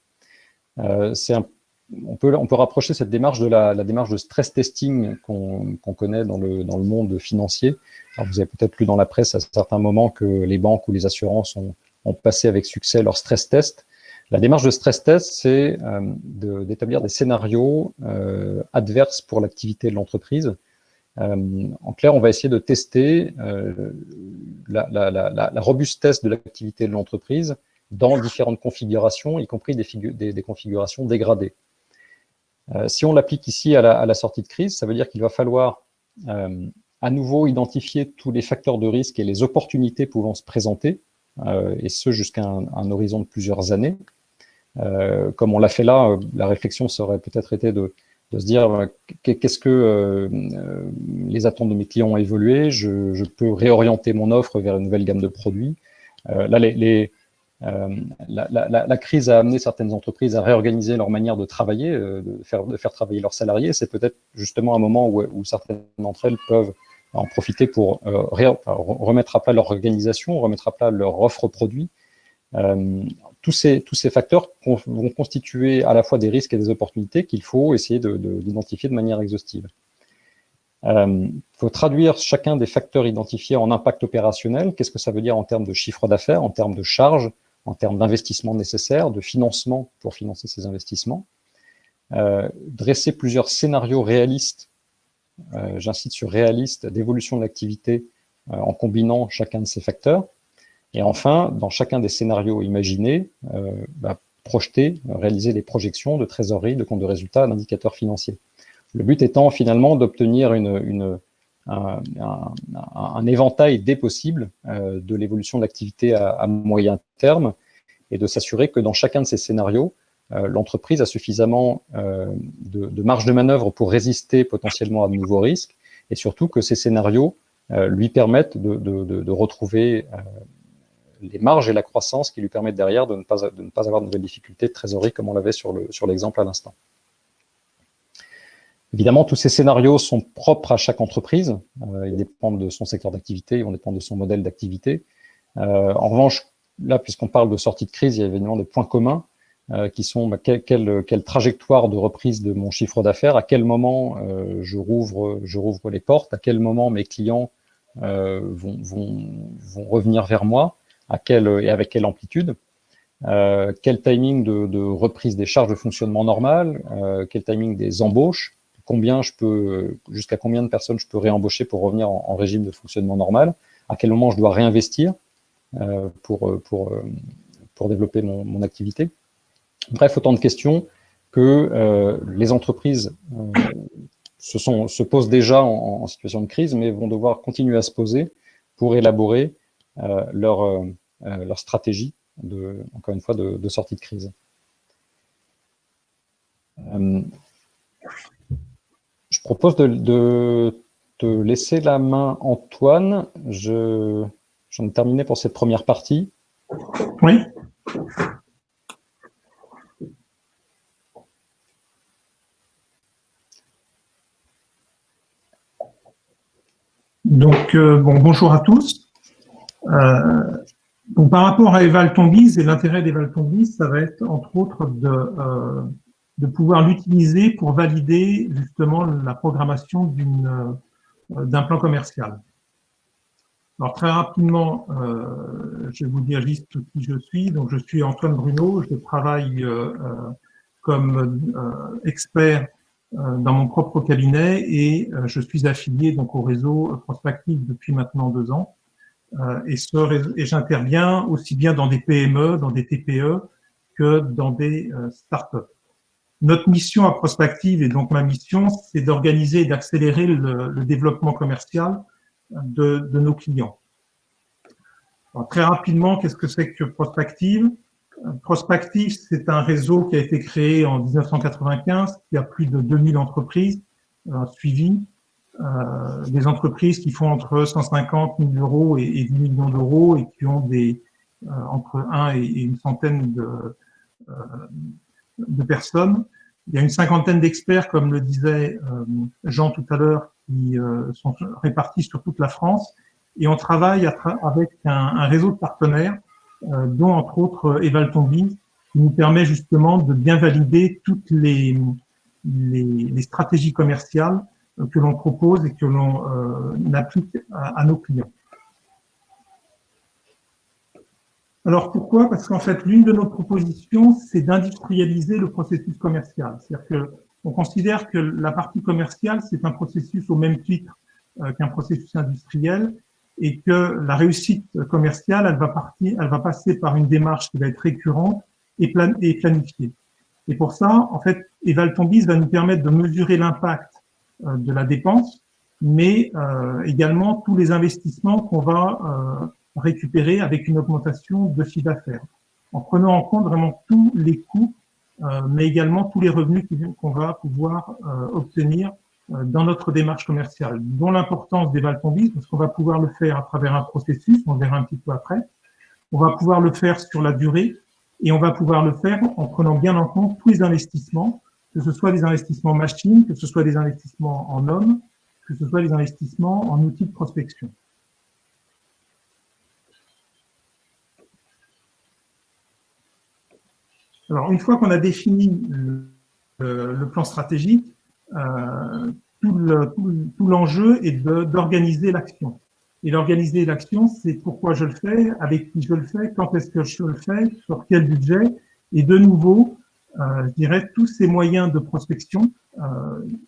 On peut rapprocher cette démarche de la démarche de stress testing qu'on connaît dans le monde financier. Alors vous avez peut-être lu dans la presse à certains moments que les banques ou les assurances ont passé avec succès leur stress test. La démarche de stress test, c'est d'établir des scénarios adverses pour l'activité de l'entreprise. En clair, on va essayer de tester la robustesse de l'activité de l'entreprise dans différentes configurations, y compris des configurations dégradées. Si on l'applique ici à la sortie de crise, ça veut dire qu'il va falloir à nouveau identifier tous les facteurs de risque et les opportunités pouvant se présenter, et ce jusqu'à un horizon de plusieurs années. Comme on l'a fait là, la réflexion serait peut-être été de se dire qu'est-ce que les attentes de mes clients ont évolué, je peux réorienter mon offre vers une nouvelle gamme de produits. Là, la crise a amené certaines entreprises à réorganiser leur manière de travailler, de faire travailler leurs salariés. C'est peut-être justement un moment où certaines d'entre elles peuvent en profiter pour remettre à plat leur organisation, remettre à plat leur offre produit. Tous ces facteurs vont constituer à la fois des risques et des opportunités qu'il faut essayer d'identifier de manière exhaustive. Il faut traduire chacun des facteurs identifiés en impact opérationnel. Qu'est-ce que ça veut dire en termes de chiffre d'affaires, en termes de charges, en termes d'investissement nécessaires, de financement pour financer ces investissements. Dresser plusieurs scénarios réalistes, j'insiste sur réalistes, d'évolution de l'activité en combinant chacun de ces facteurs. Et enfin, dans chacun des scénarios imaginés, projeter, réaliser des projections de trésorerie, de compte de résultats, d'indicateurs financiers. Le but étant finalement d'obtenir un éventail des possibles de l'évolution de l'activité à moyen terme et de s'assurer que dans chacun de ces scénarios, l'entreprise a suffisamment de marge de manœuvre pour résister potentiellement à de nouveaux risques et surtout que ces scénarios lui permettent de retrouver les marges et la croissance qui lui permettent derrière de ne pas avoir de nouvelles difficultés de trésorerie comme on l'avait sur l'exemple à l'instant. Évidemment, tous ces scénarios sont propres à chaque entreprise. Ils dépendent de son secteur d'activité, ils vont dépendre de son modèle d'activité. En revanche, là, puisqu'on parle de sortie de crise, il y a évidemment des points communs qui sont quelle trajectoire de reprise de mon chiffre d'affaires, à quel moment je rouvre les portes, à quel moment mes clients vont revenir vers moi, et avec quelle amplitude. Quel timing de reprise des charges de fonctionnement normales, quel timing des embauches, jusqu'à combien de personnes je peux réembaucher pour revenir en régime de fonctionnement normal, à quel moment je dois réinvestir pour développer mon activité. Bref, autant de questions que les entreprises se posent déjà en situation de crise, mais vont devoir continuer à se poser pour élaborer leur stratégie, encore une fois, de sortie de crise. Je propose de te laisser la main, Antoine. J'en ai terminé pour cette première partie. Oui. Donc, bonjour à tous. Donc, par rapport à Eval Tombies, et l'intérêt d'Eval Tombies, ça va être entre autres de pouvoir l'utiliser pour valider justement la programmation d'un plan commercial. Alors très rapidement, je vais vous dire juste qui je suis. Donc je suis Antoine Bruno, je travaille comme expert dans mon propre cabinet et je suis affilié donc au réseau Prospective depuis maintenant 2 ans. Et j'interviens aussi bien dans des PME, dans des TPE que dans des startups. Notre mission à Prospective, et donc ma mission, c'est d'organiser et d'accélérer le développement commercial de nos clients. Alors, très rapidement, qu'est-ce que c'est que Prospective? Prospective, c'est un réseau qui a été créé en 1995, qui a plus de 2000 entreprises suivies, des entreprises qui font entre 150 000 euros et 10 millions d'euros et qui ont entre 1 et une centaine de personnes. Il y a une cinquantaine d'experts, comme le disait Jean tout à l'heure, qui sont répartis sur toute la France. Et on travaille avec un réseau de partenaires, dont entre autres Eval Tombies, qui nous permet justement de bien valider toutes les stratégies commerciales que l'on propose et que l'on applique à nos clients. Alors pourquoi? Parce qu'en fait, l'une de nos propositions, c'est d'industrialiser le processus commercial. C'est-à-dire qu'on considère que la partie commerciale, c'est un processus au même titre qu'un processus industriel et que la réussite commerciale, elle va passer par une démarche qui va être récurrente et planifiée. Et pour ça, en fait, Eval Tombies va nous permettre de mesurer l'impact de la dépense, mais également tous les investissements qu'on va récupérer avec une augmentation de chiffre d'affaires, en prenant en compte vraiment tous les coûts, mais également tous les revenus qu'on va pouvoir obtenir dans notre démarche commerciale, dont l'importance d'Eval Tombies, parce qu'on va pouvoir le faire à travers un processus, on le verra un petit peu après, on va pouvoir le faire sur la durée, et on va pouvoir le faire en prenant bien en compte tous les investissements, que ce soit des investissements machines, que ce soit des investissements en hommes, que ce soit des investissements en outils de prospection. Alors, une fois qu'on a défini le plan stratégique, tout l'enjeu est d'organiser l'action. Et d'organiser l'action, c'est pourquoi je le fais, avec qui je le fais, quand est-ce que je le fais, sur quel budget. Et de nouveau, je dirais, tous ces moyens de prospection,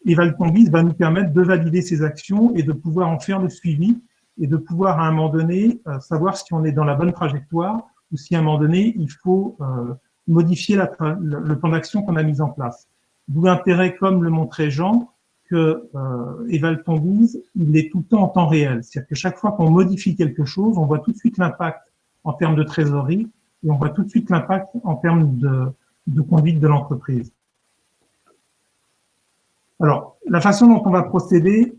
Eval Tombies va nous permettre de valider ces actions et de pouvoir en faire le suivi et de pouvoir, à un moment donné, savoir si on est dans la bonne trajectoire ou si, à un moment donné, il faut modifier le plan d'action qu'on a mis en place. D'où l'intérêt, comme le montrait Jean, que Eval Tombies, il est tout le temps en temps réel. C'est-à-dire que chaque fois qu'on modifie quelque chose, on voit tout de suite l'impact en termes de trésorerie et on voit tout de suite l'impact en termes de conduite de l'entreprise. Alors, la façon dont on va procéder,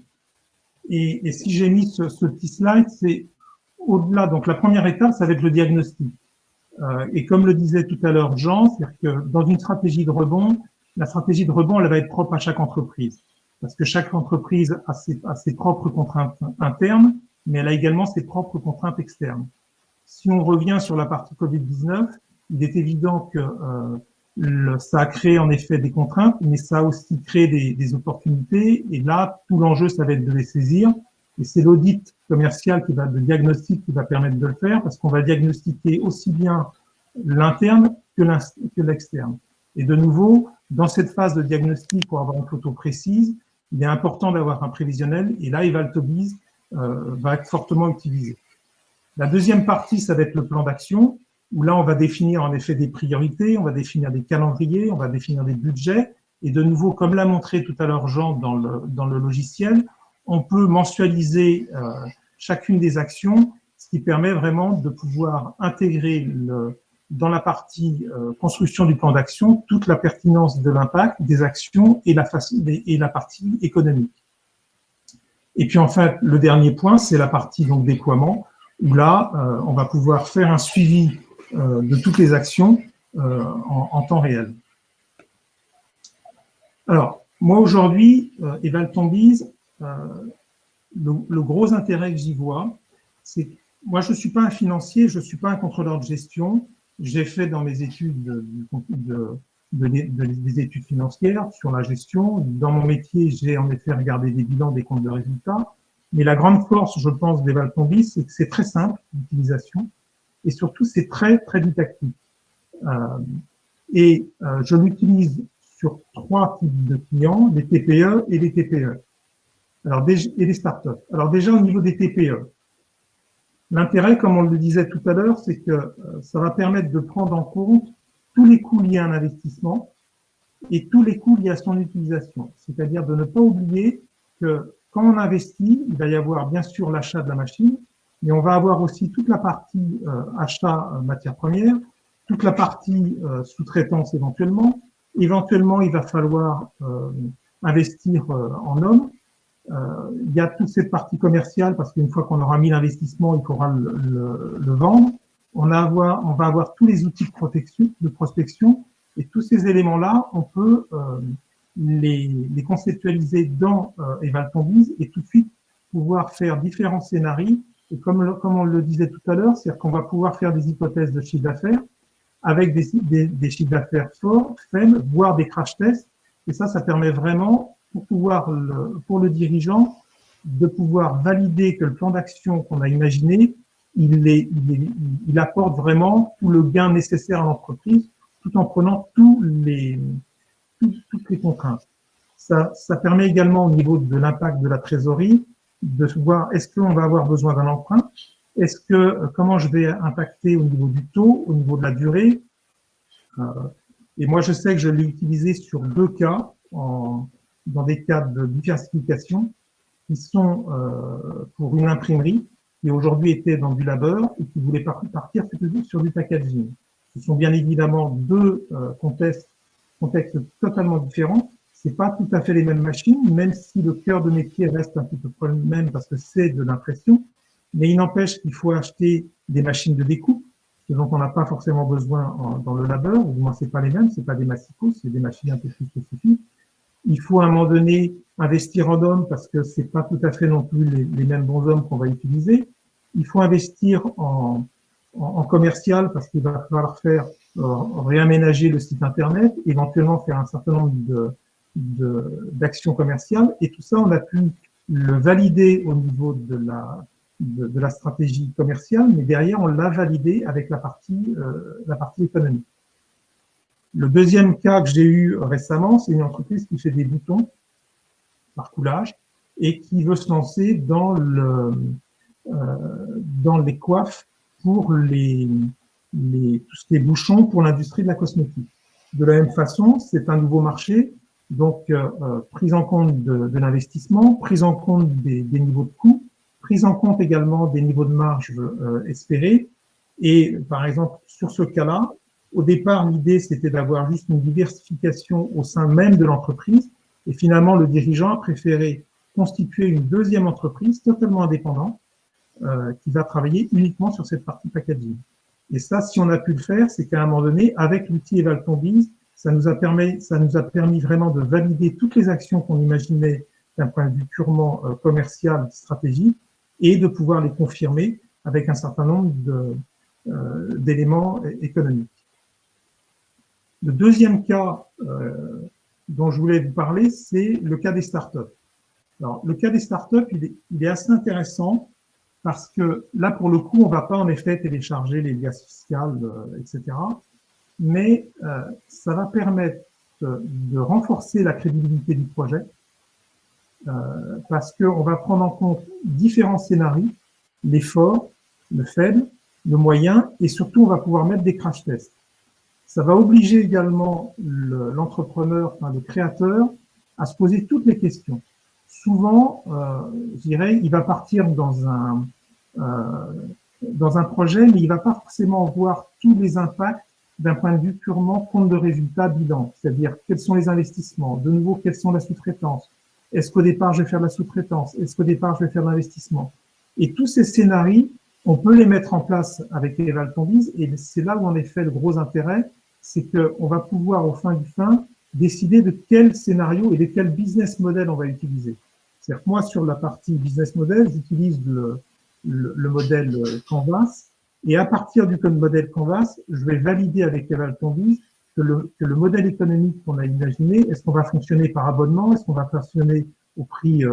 et si j'ai mis ce petit slide, c'est au-delà. Donc, la première étape, ça va être le diagnostic. Et comme le disait tout à l'heure Jean, c'est-à-dire que dans une stratégie de rebond, la stratégie de rebond, elle va être propre à chaque entreprise. Parce que chaque entreprise a ses propres contraintes internes, mais elle a également ses propres contraintes externes. Si on revient sur la partie Covid-19, il est évident que ça a créé en effet des contraintes, mais ça a aussi créé des opportunités. Et là, tout l'enjeu, ça va être de les saisir. Et c'est l'audit commercial le diagnostic qui va permettre de le faire, parce qu'on va diagnostiquer aussi bien l'interne que l'externe. Et de nouveau, dans cette phase de diagnostic, pour avoir une photo précise, il est important d'avoir un prévisionnel, et là, Eval Tombies va être fortement utilisé. La deuxième partie, ça va être le plan d'action, où là, on va définir en effet des priorités, on va définir des calendriers, on va définir des budgets, et de nouveau, comme l'a montré tout à l'heure Jean dans le logiciel, on peut mensualiser chacune des actions, ce qui permet vraiment de pouvoir intégrer dans la partie construction du plan d'action toute la pertinence de l'impact des actions et la partie économique. Et puis enfin, le dernier point, c'est la partie donc déploiement, où là, on va pouvoir faire un suivi de toutes les actions en temps réel. Alors, moi aujourd'hui, Eval Tombise, le gros intérêt que j'y vois, c'est que moi je ne suis pas un financier, je ne suis pas un contrôleur de gestion. J'ai fait dans mes études des études financières sur la gestion. Dans mon métier, j'ai en effet regardé des bilans, des comptes de résultats. Mais la grande force, je pense, d'Eval Tombise, c'est que c'est très simple d'utilisation et surtout c'est très très didactique. Je l'utilise sur 3 types de clients, les TPE et les TPE. Et les startups. Alors déjà au niveau des TPE, l'intérêt, comme on le disait tout à l'heure, c'est que ça va permettre de prendre en compte tous les coûts liés à un investissement et tous les coûts liés à son utilisation. C'est-à-dire de ne pas oublier que quand on investit, il va y avoir bien sûr l'achat de la machine, mais on va avoir aussi toute la partie achat matières premières, toute la partie sous-traitance éventuellement. Éventuellement, il va falloir investir en hommes. Il y a toute cette partie commerciale parce qu'une fois qu'on aura mis l'investissement, il faudra le vendre. On va avoir tous les outils de prospection et tous ces éléments-là, on peut les conceptualiser dans Eval Tombise et tout de suite pouvoir faire différents scénarios. Et comme on le disait tout à l'heure, c'est-à-dire qu'on va pouvoir faire des hypothèses de chiffre d'affaires avec des chiffres d'affaires forts, faibles, voire des crash tests. Et ça permet vraiment pour le dirigeant de pouvoir valider que le plan d'action qu'on a imaginé, il apporte vraiment tout le gain nécessaire à l'entreprise, tout en prenant toutes les contraintes. Ça permet également au niveau de l'impact de la trésorerie de voir est-ce qu'on va avoir besoin d'un emprunt, comment je vais impacter au niveau du taux, au niveau de la durée. Et moi, je sais que je l'ai utilisé sur 2 cas dans des cas de diversification qui sont pour une imprimerie qui aujourd'hui était dans du labeur et qui voulait partir sur du packaging. Ce sont bien évidemment 2 contextes totalement différents. C'est pas tout à fait les mêmes machines, même si le cœur de métier reste un petit peu le même parce que c'est de l'impression. Mais il n'empêche qu'il faut acheter des machines de découpe, ce dont on n'a pas forcément besoin dans le labeur, ou du moins c'est pas les mêmes, c'est pas des massicos, c'est des machines un peu plus spécifiques. Il faut à un moment donné investir en hommes parce que c'est pas tout à fait non plus les mêmes bons hommes qu'on va utiliser. Il faut investir en commercial parce qu'il va falloir réaménager le site internet, éventuellement faire un certain nombre d'actions commerciales. Et tout ça, on a pu le valider au niveau de la stratégie commerciale, mais derrière, on l'a validé avec la partie économique. Le deuxième cas que j'ai eu récemment, c'est une entreprise qui fait des boutons par coulage et qui veut se lancer dans les coiffes pour tout ce qui est bouchons pour l'industrie de la cosmétique. De la même façon, c'est un nouveau marché, donc prise en compte de l'investissement, prise en compte des niveaux de coûts, prise en compte également des niveaux de marge espérés. Et par exemple, sur ce cas-là, au départ, l'idée, c'était d'avoir juste une diversification au sein même de l'entreprise. Et finalement, le dirigeant a préféré constituer une deuxième entreprise totalement indépendante qui va travailler uniquement sur cette partie packaging. Et ça, si on a pu le faire, c'est qu'à un moment donné, avec l'outil Eval Tombise, ça nous a permis vraiment de valider toutes les actions qu'on imaginait d'un point de vue purement commercial, stratégique, et de pouvoir les confirmer avec un certain nombre d'éléments économiques. Le deuxième cas dont je voulais vous parler, c'est le cas des startups. Alors, le cas des startups, il est assez intéressant parce que là, pour le coup, on ne va pas en effet télécharger les liasses fiscales, etc. Mais ça va permettre de renforcer la crédibilité du projet parce qu'on va prendre en compte différents scénarios, les forts, le faible, le moyen, et surtout, on va pouvoir mettre des crash tests. Ça va obliger également l'entrepreneur, le créateur, à se poser toutes les questions. Souvent, je dirais, il va partir dans dans un projet, mais il va pas forcément voir tous les impacts d'un point de vue purement compte de résultat, bilan. C'est-à-dire, quels sont les investissements? De nouveau, quelles sont la sous-traitance? Est-ce qu'au départ, je vais faire de la sous-traitance? Est-ce qu'au départ, je vais faire de l'investissement? Et tous ces scénarios, on peut les mettre en place avec Eval Tombise, et c'est là où en effet le gros intérêt, c'est qu'on va pouvoir au fin du fin décider de quel scénario et de quel business model on va utiliser. C'est-à-dire que moi, sur la partie business model, j'utilise le modèle Canvas, et à partir du modèle Canvas, je vais valider avec Eval Tombise que le modèle économique qu'on a imaginé, est-ce qu'on va fonctionner par abonnement, est-ce qu'on va fonctionner au prix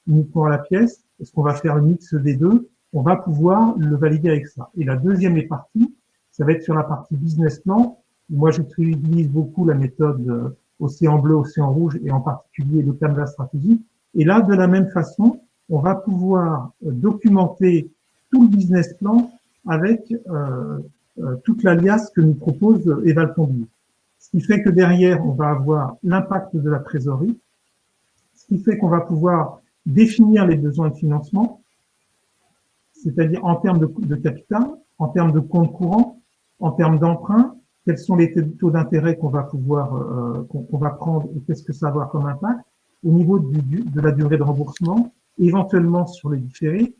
uniquement à la pièce, est-ce qu'on va faire un mix des deux, on va pouvoir le valider avec ça. Et la deuxième partie, ça va être sur la partie business plan. Moi, j'utilise beaucoup la méthode océan bleu, océan rouge, et en particulier le canevas stratégique. Et là, de la même façon, on va pouvoir documenter tout le business plan avec toute l'alias que nous propose Eval Tombise. Ce qui fait que derrière, on va avoir l'impact de la trésorerie, ce qui fait qu'on va pouvoir définir les besoins de financement, c'est-à-dire en termes de capital, en termes de compte courant, en termes d'emprunt, quels sont les taux d'intérêt qu'on va pouvoir qu'on va prendre et qu'est-ce que ça va avoir comme impact au niveau de la durée de remboursement, éventuellement sur les différés.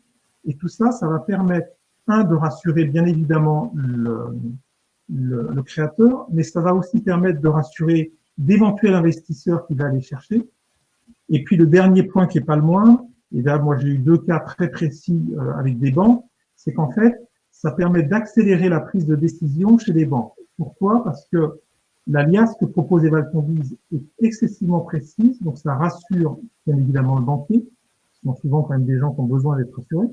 Et tout ça, ça va permettre, de rassurer bien évidemment le créateur, mais ça va aussi permettre de rassurer d'éventuels investisseurs qui va aller chercher. Et puis le dernier point qui est pas le moindre, et là moi j'ai eu 2 cas très précis avec des banques, c'est qu'en fait ça permet d'accélérer la prise de décision chez les banques. Pourquoi? Parce que l'alias que propose Eval Tombise est excessivement précise, donc ça rassure bien évidemment le banquier, ce sont souvent quand même des gens qui ont besoin d'être rassurés.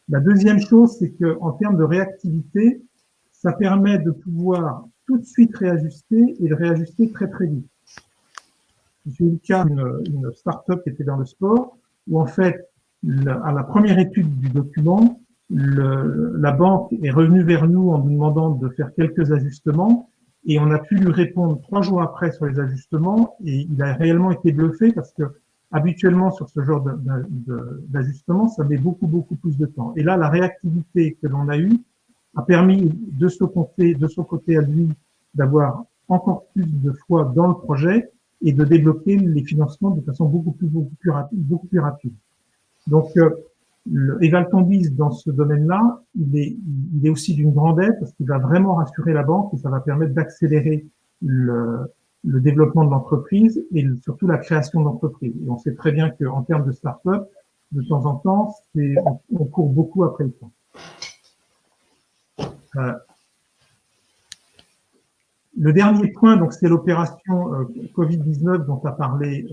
La deuxième chose, c'est que en termes de réactivité, ça permet de pouvoir tout de suite réajuster et de réajuster très très vite. J'ai eu le cas d'une start-up qui était dans le sport, où en fait, à la première étude du document, la banque est revenue vers nous en nous demandant de faire quelques ajustements, et on a pu lui répondre 3 jours après sur les ajustements, et il a réellement été bluffé parce que habituellement sur ce genre d'ajustement, ça met beaucoup plus de temps. Et là, la réactivité que l'on a eue a permis de son côté à lui d'avoir encore plus de foi dans le projet et de débloquer les financements de façon beaucoup plus rapide. Donc, Eval Tombise, dans ce domaine-là, il est aussi d'une grande aide parce qu'il va vraiment rassurer la banque et ça va permettre d'accélérer le développement de l'entreprise et surtout la création d'entreprise. Et on sait très bien qu'en termes de start-up, de temps en temps, on court beaucoup après le temps. Le dernier point, donc, c'est l'opération Covid-19 dont a parlé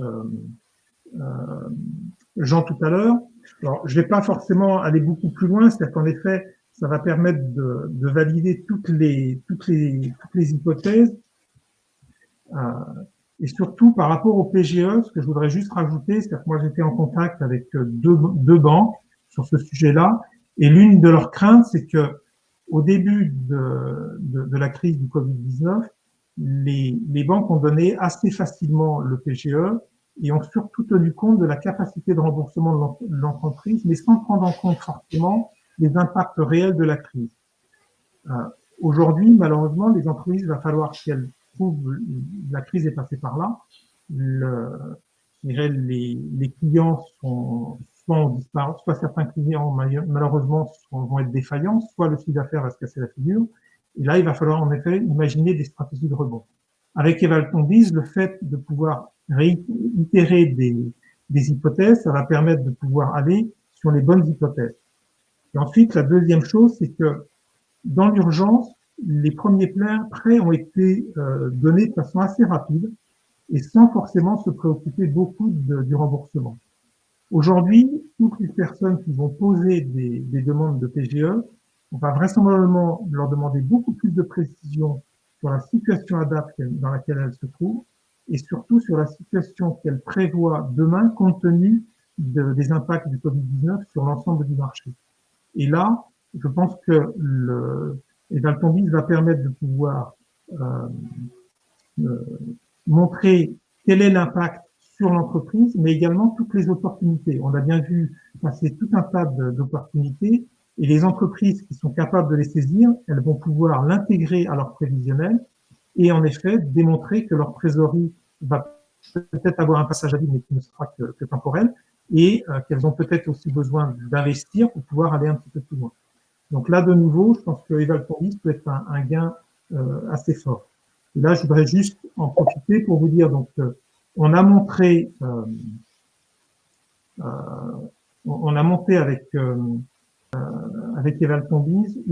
Jean tout à l'heure. Alors, je vais pas forcément aller beaucoup plus loin, c'est-à-dire qu'en effet, ça va permettre de valider toutes les hypothèses. Et surtout par rapport au PGE, ce que je voudrais juste rajouter, c'est que moi j'étais en contact avec deux banques sur ce sujet-là, et l'une de leurs craintes, c'est que au début de la crise du Covid-19, les banques ont donné assez facilement le PGE et ont surtout tenu compte de la capacité de remboursement de l'entreprise, mais sans prendre en compte forcément les impacts réels de la crise. Aujourd'hui, malheureusement, les entreprises, il va falloir qu'elles trouvent, la crise est passée par là, les clients soit disparu, soit certains clients malheureusement vont être défaillants, soit le chiffre d'affaires va se casser la figure. Et là, il va falloir en effet imaginer des stratégies de rebond. Avec Eval Tombise, le fait de pouvoir réitérer des hypothèses, ça va permettre de pouvoir aller sur les bonnes hypothèses. Et ensuite, la deuxième chose, c'est que dans l'urgence, les premiers prêts ont été donnés de façon assez rapide et sans forcément se préoccuper beaucoup du remboursement. Aujourd'hui, toutes les personnes qui vont poser des demandes de PGE, on va vraisemblablement leur demander beaucoup plus de précision sur la situation dans laquelle elles se trouvent et surtout sur la situation qu'elles prévoient demain compte tenu des impacts du Covid-19 sur l'ensemble du marché. Et là, je pense que Eval Tombise va permettre de pouvoir montrer quel est l'impact sur l'entreprise, mais également toutes les opportunités. On a bien vu passer tout un tas d'opportunités Et les entreprises qui sont capables de les saisir, elles vont pouvoir l'intégrer à leur prévisionnel et en effet démontrer que leur trésorerie va peut-être avoir un passage à vide, mais qui ne sera que temporel, et qu'elles ont peut-être aussi besoin d'investir pour pouvoir aller un petit peu plus loin. Donc là, de nouveau, je pense que Eval Tombis peut être un gain assez fort. Et là, je voudrais juste en profiter pour vous dire, donc, on a montré avec Eval Tombis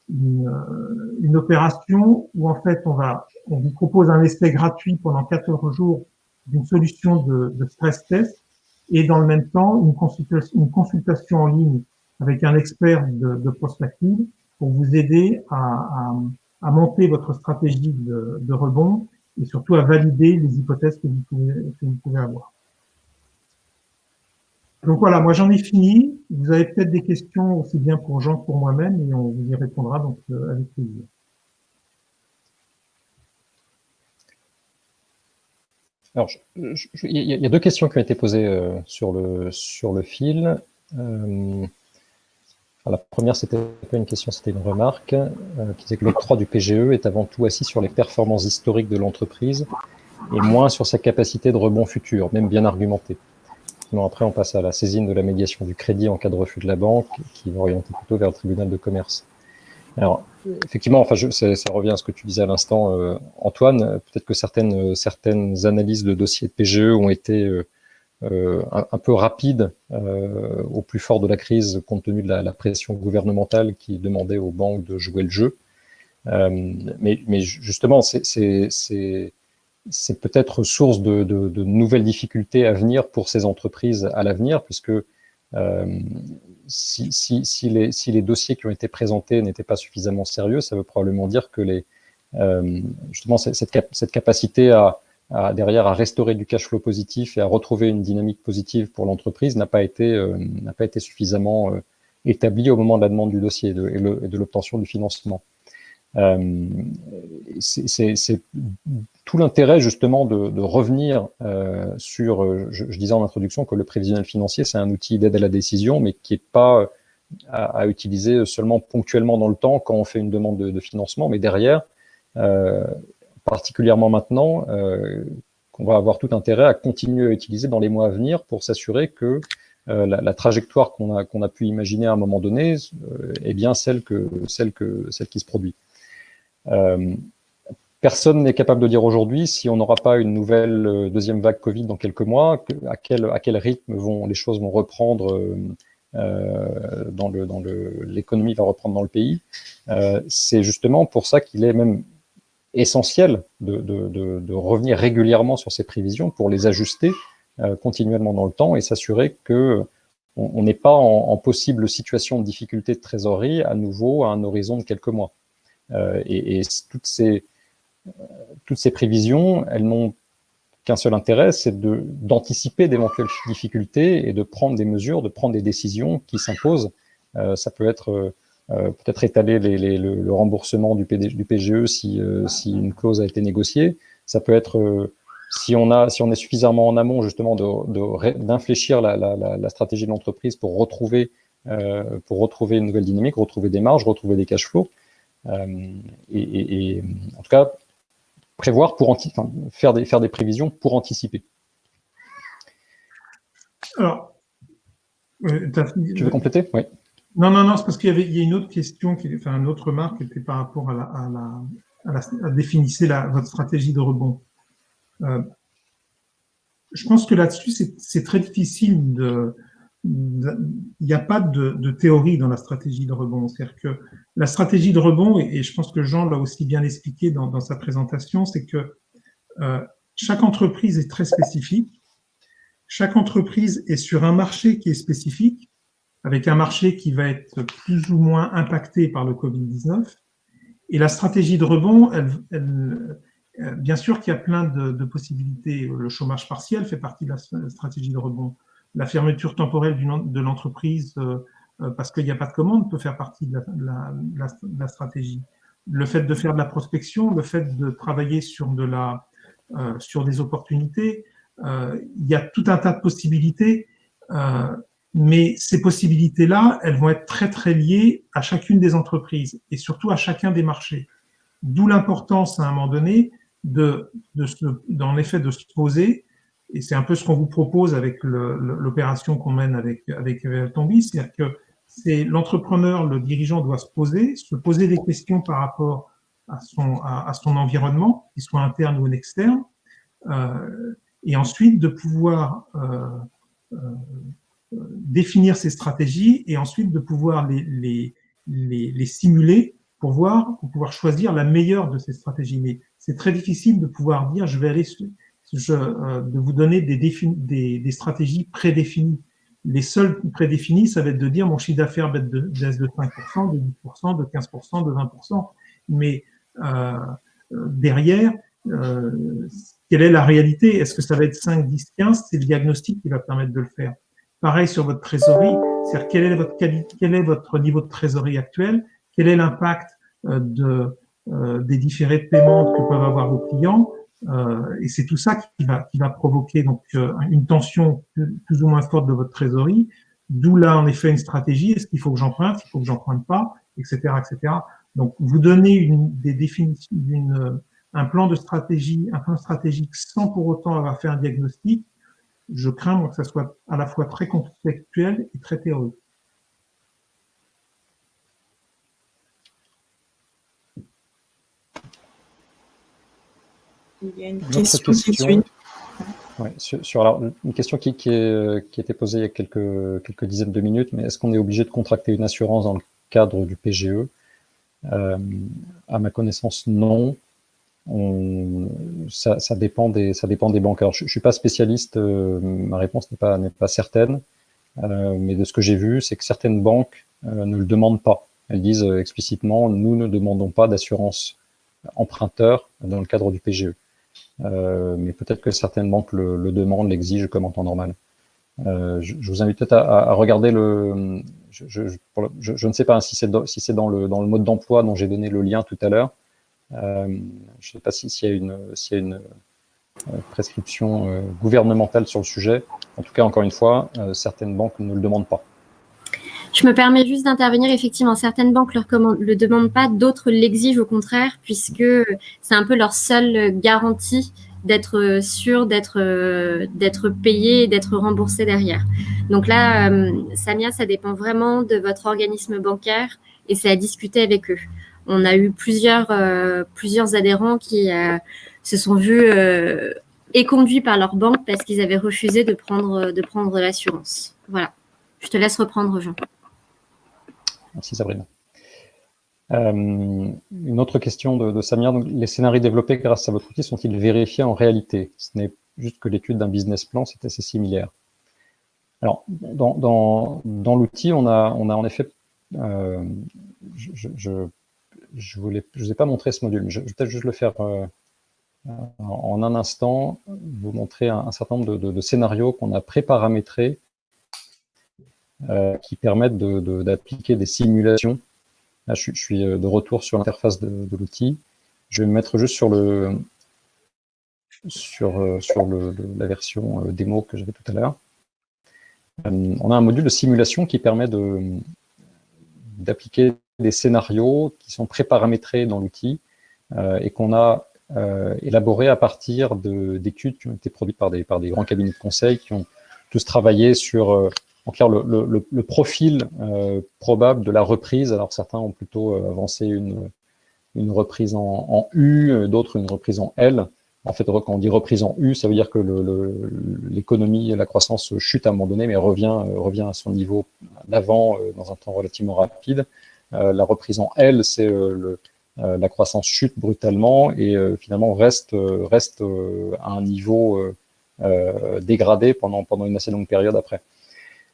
une opération où en fait on vous propose un essai gratuit pendant 14 jours d'une solution de stress test et dans le même temps une consultation en ligne avec un expert de prospective pour vous aider à monter votre stratégie de rebond et surtout à valider les hypothèses que vous pouvez avoir. Donc voilà, moi j'en ai fini. Vous avez peut-être des questions aussi bien pour Jean que pour moi-même et on vous y répondra donc avec plaisir. Alors, il y a deux questions qui ont été posées sur le fil. La première, c'était pas une question, c'était une remarque qui disait que l'octroi du PGE est avant tout assis sur les performances historiques de l'entreprise et moins sur sa capacité de rebond futur, même bien argumentée. Sinon, après, on passe à la saisine de la médiation du crédit en cas de refus de la banque, qui va orienter plutôt vers le tribunal de commerce. Alors, effectivement, enfin, ça revient à ce que tu disais à l'instant, Antoine. Peut-être que certaines analyses de dossiers de PGE ont été un peu rapides au plus fort de la crise, compte tenu de la pression gouvernementale qui demandait aux banques de jouer le jeu. Mais justement, c'est peut-être source de nouvelles difficultés à venir pour ces entreprises à l'avenir, puisque si les dossiers qui ont été présentés n'étaient pas suffisamment sérieux, ça veut probablement dire que justement cette capacité derrière à restaurer du cash flow positif et à retrouver une dynamique positive pour l'entreprise n'a pas été suffisamment établie au moment de la demande du dossier et de l'obtention du financement. C'est tout l'intérêt justement de revenir sur, je disais en introduction que le prévisionnel financier c'est un outil d'aide à la décision, mais qui n'est pas à utiliser seulement ponctuellement dans le temps quand on fait une demande de financement, mais derrière, particulièrement maintenant, qu'on va avoir tout intérêt à continuer à utiliser dans les mois à venir pour s'assurer que la trajectoire qu'on a pu imaginer à un moment donné est bien celle qui se produit. Personne n'est capable de dire aujourd'hui si on n'aura pas une nouvelle deuxième vague Covid dans quelques mois, à quel rythme les choses vont reprendre, l'économie va reprendre dans le pays. C'est justement pour ça qu'il est même essentiel de revenir régulièrement sur ces prévisions pour les ajuster continuellement dans le temps et s'assurer que on n'est pas en possible situation de difficulté de trésorerie à nouveau à un horizon de quelques mois. Et toutes ces prévisions, elles n'ont qu'un seul intérêt, c'est d'anticiper d'éventuelles difficultés et de prendre des mesures, de prendre des décisions qui s'imposent. Ça peut être peut-être étaler le remboursement du PGE si une clause a été négociée. Ça peut être si on est suffisamment en amont justement d'infléchir la stratégie de l'entreprise pour retrouver une nouvelle dynamique, retrouver des marges, retrouver des cash flows. Et en tout cas prévoir faire des prévisions pour anticiper. Alors, tu veux compléter? Oui. Non, c'est parce qu'il y a une autre question, une autre remarque qui était par rapport à définir votre stratégie de rebond. Je pense que là-dessus, c'est très difficile il n'y a pas de théorie dans la stratégie de rebond. C'est-à-dire que la stratégie de rebond, et je pense que Jean l'a aussi bien expliqué dans sa présentation, c'est que chaque entreprise est très spécifique. Chaque entreprise est sur un marché qui est spécifique, avec un marché qui va être plus ou moins impacté par le Covid-19. Et la stratégie de rebond, bien sûr qu'il y a plein de possibilités. Le chômage partiel fait partie de la stratégie de rebond. La fermeture temporaire de l'entreprise parce qu'il n'y a pas de commande peut faire partie de la stratégie. Le fait de faire de la prospection, le fait de travailler sur des opportunités, il y a tout un tas de possibilités Mais ces possibilités-là, elles vont être très, très liées à chacune des entreprises et surtout à chacun des marchés. D'où l'importance, à un moment donné, en effet, de se poser, et c'est un peu ce qu'on vous propose avec l'opération qu'on mène avec Tombi, c'est-à-dire que c'est l'entrepreneur, le dirigeant doit se poser des questions par rapport à son environnement, qu'il soit interne ou externe, et ensuite de pouvoir définir ces stratégies et ensuite de pouvoir les simuler pour pouvoir choisir la meilleure de ces stratégies. Mais c'est très difficile de pouvoir dire, de vous donner des stratégies prédéfinies. Les seules prédéfinies, ça va être de dire mon chiffre d'affaires baisse de 5%, de 10%, de 15%, de 20%. Mais derrière, quelle est la réalité? Est-ce que ça va être 5, 10, 15? C'est le diagnostic qui va permettre de le faire. Pareil sur votre trésorerie, c'est-à-dire quel est votre niveau de trésorerie actuel, quel est l'impact des différés de paiement que peuvent avoir vos clients, et c'est tout ça qui va provoquer donc une tension plus ou moins forte de votre trésorerie. D'où là en effet une stratégie. Est-ce qu'il faut que j'emprunte, il faut que j'emprunte pas, etc., etc. Donc vous donnez des définitions, un plan stratégique sans pour autant avoir fait un diagnostic. Je crains moi, que ça soit à la fois très conceptuel et très théorique. Il y a une question qui suit. Ouais, alors, une question qui était posée il y a quelques dizaines de minutes, mais est-ce qu'on est obligé de contracter une assurance dans le cadre du PGE? À ma connaissance, non. Ça dépend des banques. Alors, je suis pas spécialiste, ma réponse n'est pas certaine, mais de ce que j'ai vu, c'est que certaines banques ne le demandent pas. Elles disent explicitement, nous ne demandons pas d'assurance emprunteur dans le cadre du PGE. Mais peut-être que certaines banques le demandent, l'exigent comme en temps normal. Je vous invite peut-être à regarder je ne sais pas si c'est dans le mode d'emploi dont j'ai donné le lien tout à l'heure. Je ne sais pas s'il y a une prescription gouvernementale sur le sujet. En tout cas, encore une fois, certaines banques ne le demandent pas. Je me permets juste d'intervenir. Effectivement, certaines banques le demandent pas, d'autres l'exigent au contraire, puisque c'est un peu leur seule garantie d'être sûr d'être payé et d'être remboursé derrière. Donc là, Samia, ça dépend vraiment de votre organisme bancaire et c'est à discuter avec eux. On a eu plusieurs adhérents qui se sont vus éconduits par leur banque parce qu'ils avaient refusé de prendre l'assurance. Voilà. Je te laisse reprendre, Jean. Merci Sabrina. Une autre question de Samia. Donc, les scénarios développés grâce à votre outil sont-ils vérifiés en réalité? Ce n'est juste que l'étude d'un business plan, c'est assez similaire. Alors, dans l'outil, on a en effet, je vous ai pas montré ce module, mais je vais peut-être juste le faire en un instant, vous montrer un certain nombre de scénarios qu'on a pré-paramétrés qui permettent d'appliquer des simulations. Là, je suis de retour sur l'interface de l'outil. Je vais me mettre juste sur la version démo que j'avais tout à l'heure. On a un module de simulation qui permet d'appliquer des scénarios qui sont pré-paramétrés dans l'outil et qu'on a élaboré à partir d'études qui ont été produites par des grands cabinets de conseil qui ont tous travaillé sur en clair, le profil probable de la reprise. Alors certains ont plutôt avancé une reprise en U, d'autres une reprise en L. En fait, quand on dit reprise en U, ça veut dire que l'économie et la croissance chute à un moment donné, mais revient à son niveau d'avant dans un temps relativement rapide. La reprise en L, c'est la croissance chute brutalement et finalement reste à un niveau dégradé pendant une assez longue période après.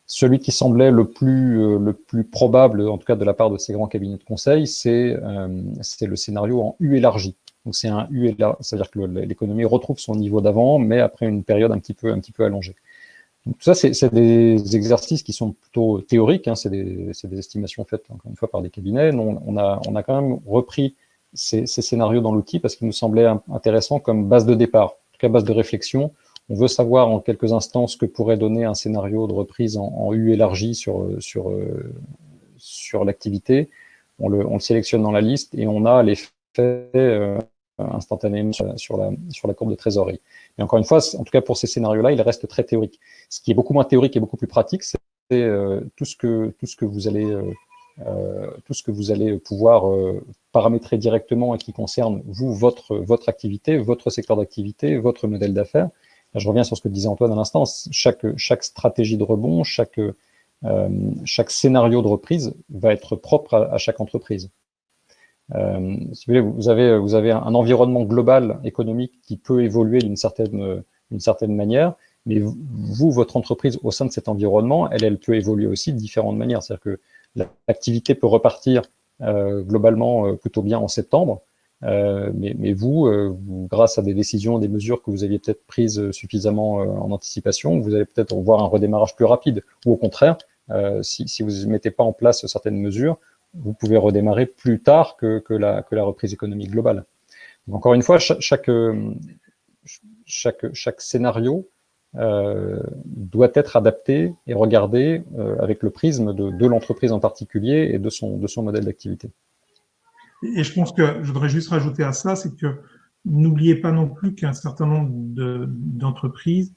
Celui qui semblait le plus probable, en tout cas de la part de ces grands cabinets de conseil, c'est le scénario en U élargi. Donc c'est un U élargi, c'est-à-dire que l'économie retrouve son niveau d'avant, mais après une période un petit peu allongée. Donc tout ça, c'est des exercices qui sont plutôt théoriques, hein, c'est des estimations faites encore une fois par des cabinets. On a quand même repris ces scénarios dans l'outil parce qu'il nous semblait intéressant comme base de départ, en tout cas base de réflexion, On veut savoir en quelques instants ce que pourrait donner un scénario de reprise en U élargi sur l'activité. On le sélectionne dans la liste et on a l'effet instantanément sur la courbe de trésorerie. Mais encore une fois, en tout cas pour ces scénarios-là, il reste très théorique. Ce qui est beaucoup moins théorique et beaucoup plus pratique, c'est tout ce que vous allez pouvoir paramétrer directement et qui concerne vous, votre activité, votre secteur d'activité, votre modèle d'affaires. Je reviens sur ce que disait Antoine à l'instant. Chaque stratégie de rebond, chaque scénario de reprise va être propre à chaque entreprise. Si vous voulez, vous avez un environnement global économique qui peut évoluer d'une certaine manière, mais vous, votre entreprise, au sein de cet environnement, elle peut évoluer aussi de différentes manières. C'est-à-dire que l'activité peut repartir globalement plutôt bien en septembre, mais vous, grâce à des décisions, des mesures que vous aviez peut-être prises suffisamment en anticipation, vous allez peut-être voir un redémarrage plus rapide. Ou au contraire, si vous ne mettez pas en place certaines mesures, vous pouvez redémarrer plus tard que la reprise économique globale. Donc, encore une fois, chaque scénario doit être adapté et regardé avec le prisme de l'entreprise en particulier et de son modèle d'activité. Et je pense que je voudrais juste rajouter à ça, c'est que n'oubliez pas non plus qu'un certain nombre d'entreprises,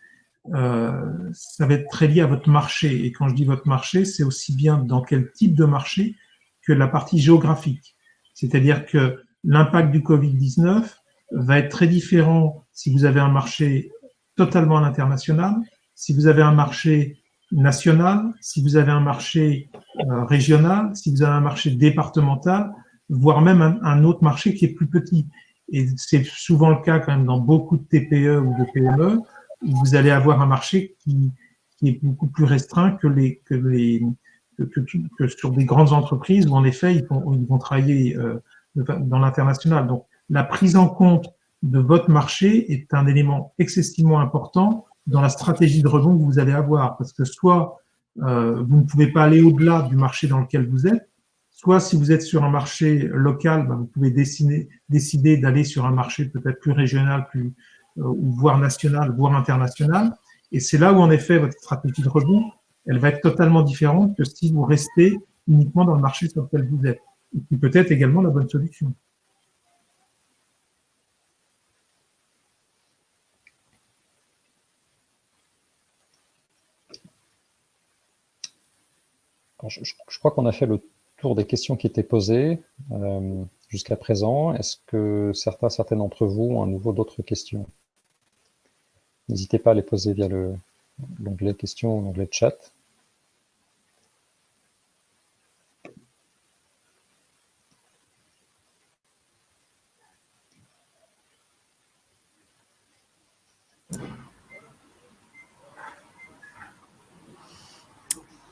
ça va être très lié à votre marché. Et quand je dis votre marché, c'est aussi bien dans quel type de marché que la partie géographique. C'est-à-dire que l'impact du Covid-19 va être très différent si vous avez un marché totalement à l'international, si vous avez un marché national, si vous avez un marché régional, si vous avez un marché départemental, voire même un autre marché qui est plus petit. Et c'est souvent le cas quand même dans beaucoup de TPE ou de PME, où vous allez avoir un marché qui est beaucoup plus restreint que sur des grandes entreprises où en effet ils vont travailler dans l'international. Donc la prise en compte de votre marché est un élément excessivement important dans la stratégie de rebond que vous allez avoir, parce que soit vous ne pouvez pas aller au-delà du marché dans lequel vous êtes, soit si vous êtes sur un marché local, vous pouvez décider d'aller sur un marché peut-être plus régional, voire national, voire international. Et c'est là où en effet votre stratégie de rebond, elle va être totalement différente que si vous restez uniquement dans le marché sur lequel vous êtes, et qui peut être également la bonne solution. Je crois qu'on a fait le tour des questions qui étaient posées jusqu'à présent. Est-ce que certains d'entre vous ont à nouveau d'autres questions? N'hésitez pas à les poser via l'onglet questions ou l'onglet chat.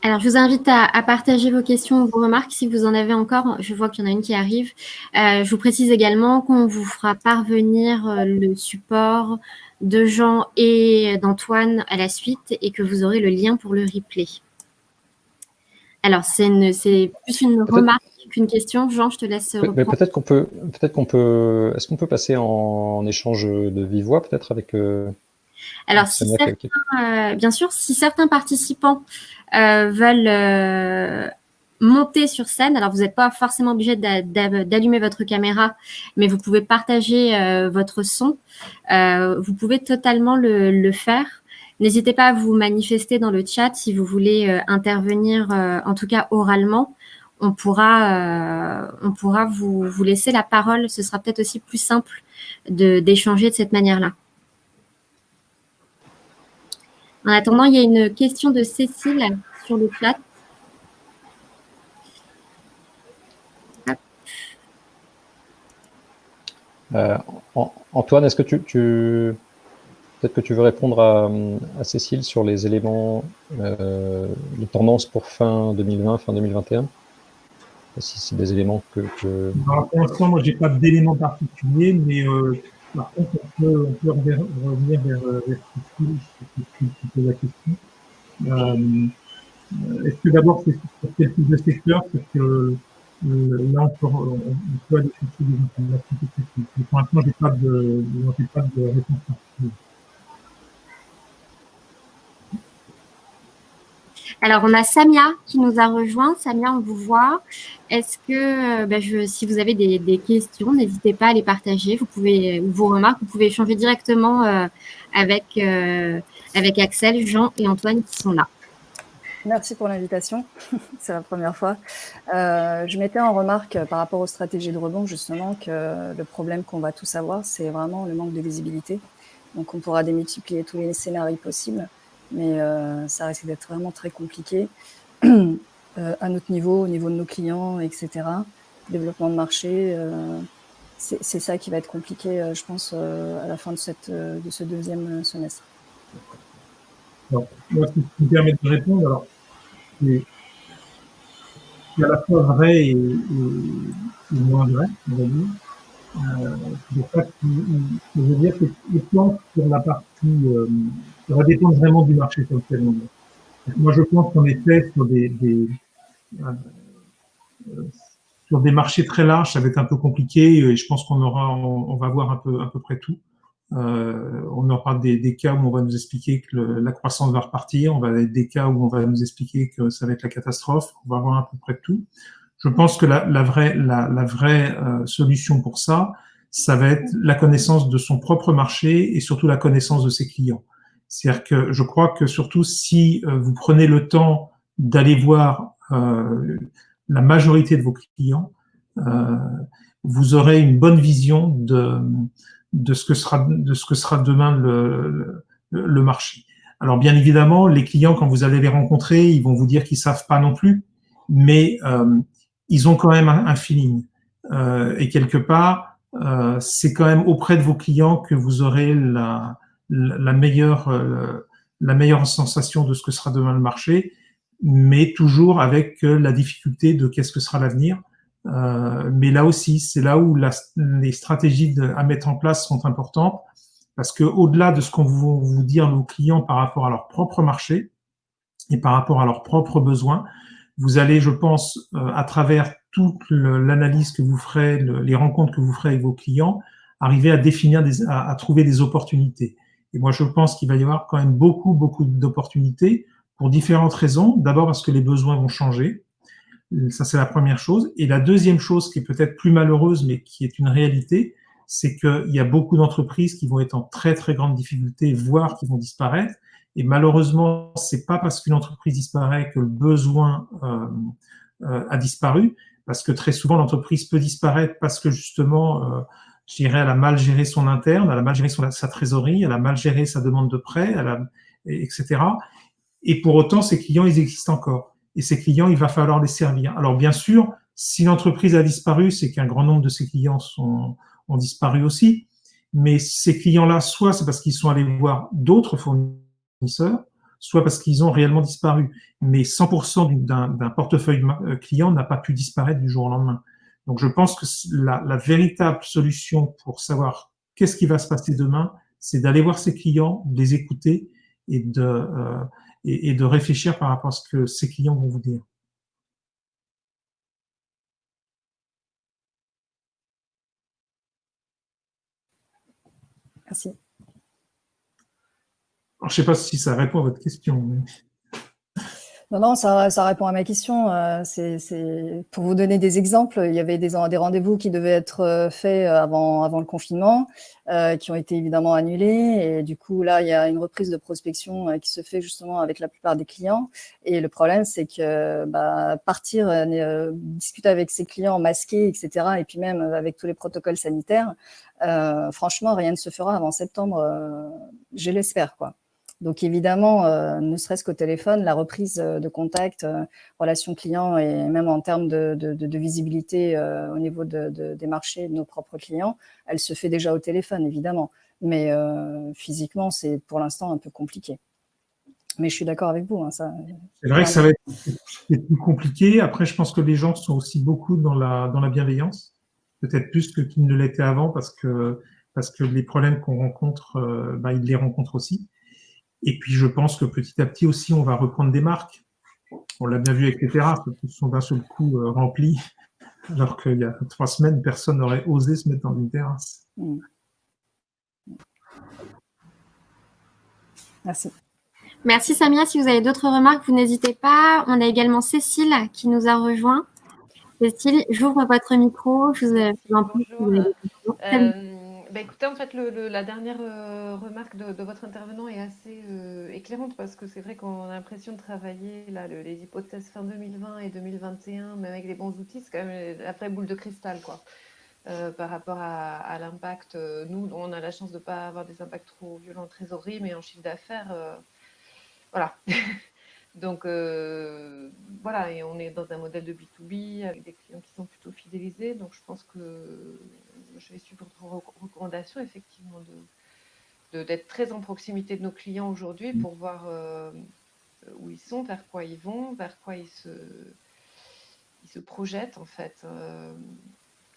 Alors, je vous invite à partager vos questions ou vos remarques si vous en avez encore. Je vois qu'il y en a une qui arrive. Je vous précise également qu'on vous fera parvenir le support de Jean et d'Antoine à la suite et que vous aurez le lien pour le replay. Alors, c'est plus une remarque qu'une question. Jean, je te laisse reprendre. Peut-être qu'on peut. Est-ce qu'on peut passer en échange de vive voix, peut-être avec. Alors, bien sûr, si certains participants veulent monter sur scène, alors vous n'êtes pas forcément obligé d'allumer votre caméra, mais vous pouvez partager votre son. Vous pouvez totalement le faire. N'hésitez pas à vous manifester dans le chat si vous voulez intervenir, en tout cas oralement. On pourra vous laisser la parole. Ce sera peut-être aussi plus simple d'échanger de cette manière-là. En attendant, il y a une question de Cécile sur le chat. Antoine, est-ce que peut-être que tu veux répondre à Cécile sur les éléments, les tendances pour fin 2020, fin 2021? Si c'est des éléments que... Alors, pour l'instant, moi, j'ai pas d'éléments particuliers, mais par contre, on peut revenir vers Cécile qui pose la question. Est-ce que d'abord, c'est sur quel type de secteur? Parce que là, on peut aller chercher des informations. Pour l'instant, j'ai pas de réponse particulière. Alors, on a Samia qui nous a rejoint. Samia, on vous voit. Est-ce que, si vous avez des questions, n'hésitez pas à les partager. Vous pouvez, ou vos remarques, vous pouvez échanger directement avec Axel, Jean et Antoine qui sont là. Merci pour l'invitation. C'est la première fois. Je mettais en remarque par rapport aux stratégies de rebond, justement, que le problème qu'on va tous avoir, c'est vraiment le manque de visibilité. Donc, on pourra démultiplier tous les scénarios possibles, mais ça risque d'être vraiment très compliqué à notre niveau, au niveau de nos clients, etc. Développement de marché, c'est ça qui va être compliqué, je pense, à la fin de ce deuxième semestre. Alors, moi, ce qui me permet de répondre, alors, c'est à la fois vrai et moins vrai, on va dire. C'est ça que je veux dire, que les plans sur la partie, ça va dépendre vraiment du marché sur lequel on est. Moi, je pense qu'en effet, sur des marchés très larges, ça va être un peu compliqué et je pense on va voir à peu près tout. On aura des cas où on va nous expliquer que la croissance va repartir, on va avoir des cas où on va nous expliquer que ça va être la catastrophe, on va voir à peu près tout. Je pense que la vraie solution pour ça, ça va être la connaissance de son propre marché et surtout la connaissance de ses clients. C'est-à-dire que je crois que surtout si vous prenez le temps d'aller voir la majorité de vos clients, vous aurez une bonne vision de ce que sera demain le marché. Alors bien évidemment, les clients, quand vous allez les rencontrer, ils vont vous dire qu'ils savent pas non plus, mais ils ont quand même un feeling. Et quelque part, c'est quand même auprès de vos clients que vous aurez la meilleure sensation de ce que sera demain le marché, mais toujours avec la difficulté de qu'est-ce que sera l'avenir. Mais là aussi, c'est là où les stratégies à mettre en place sont importantes, parce que au-delà de ce qu'on vont vous dire nos clients par rapport à leur propre marché et par rapport à leurs propres besoins, vous allez, je pense, à travers toute l'analyse que vous ferez, les rencontres que vous ferez avec vos clients, arriver à trouver des opportunités. Et moi, je pense qu'il va y avoir quand même beaucoup d'opportunités pour différentes raisons. D'abord parce que les besoins vont changer. Ça, c'est la première chose. Et la deuxième chose qui est peut-être plus malheureuse, mais qui est une réalité, c'est qu'il y a beaucoup d'entreprises qui vont être en très, très grande difficulté, voire qui vont disparaître. Et malheureusement, c'est pas parce qu'une entreprise disparaît que le besoin a disparu, parce que très souvent, l'entreprise peut disparaître parce que justement, je dirais, elle a mal géré son interne, elle a mal géré sa trésorerie, elle a mal géré sa demande de prêt, etc. Et pour autant, ces clients, ils existent encore. Et ces clients, il va falloir les servir. Alors bien sûr, si l'entreprise a disparu, c'est qu'un grand nombre de ces clients ont disparu aussi. Mais ces clients-là, soit c'est parce qu'ils sont allés voir d'autres fournisseurs, soit parce qu'ils ont réellement disparu. Mais 100% d'un portefeuille client n'a pas pu disparaître du jour au lendemain. Donc je pense que la véritable solution pour savoir qu'est-ce qui va se passer demain, c'est d'aller voir ses clients, de les écouter et de réfléchir par rapport à ce que ces clients vont vous dire. Merci. Alors, je ne sais pas si ça répond à votre question. Mais... Non, ça répond à ma question. Pour vous donner des exemples, il y avait des rendez-vous qui devaient être faits avant le confinement, qui ont été évidemment annulés. Et du coup, là, il y a une reprise de prospection qui se fait justement avec la plupart des clients. Et le problème, c'est que partir, discuter avec ses clients masqués, etc., et puis même avec tous les protocoles sanitaires, franchement, rien ne se fera avant septembre, je l'espère, quoi. Donc évidemment, ne serait-ce qu'au téléphone, la reprise de contact, relation client et même en termes de visibilité au niveau des marchés de nos propres clients, elle se fait déjà au téléphone, évidemment. Mais physiquement, c'est pour l'instant un peu compliqué. Mais je suis d'accord avec vous. Hein, ça. C'est vrai que ça va être plus compliqué. Après, je pense que les gens sont aussi beaucoup dans la bienveillance, peut-être plus qu'ils ne l'étaient avant, parce que les problèmes qu'on rencontre, ils les rencontrent aussi. Et puis, je pense que petit à petit aussi, on va reprendre des marques. On l'a bien vu avec les terrasses, qui sont d'un seul coup remplies, alors qu'il y a 3 semaines, personne n'aurait osé se mettre dans une terrasse. Merci. Merci Samia. Si vous avez d'autres remarques, vous n'hésitez pas. On a également Cécile qui nous a rejoint. Cécile, j'ouvre votre micro. Je vous en prie. Écoutez, en fait, la dernière remarque de votre intervenant est assez éclairante parce que c'est vrai qu'on a l'impression de travailler là, les hypothèses fin 2020 et 2021, même avec les bons outils, c'est quand même la vraie boule de cristal, quoi. Par rapport à l'impact. Nous, on a la chance de ne pas avoir des impacts trop violents en trésorerie, mais en chiffre d'affaires, voilà. Donc, voilà, et on est dans un modèle de B2B avec des clients qui sont plutôt fidélisés. Donc, je pense que je vais suivre votre recommandation, effectivement, d'être très en proximité de nos clients aujourd'hui pour voir où ils sont, vers quoi ils vont, vers quoi ils se projettent, en fait.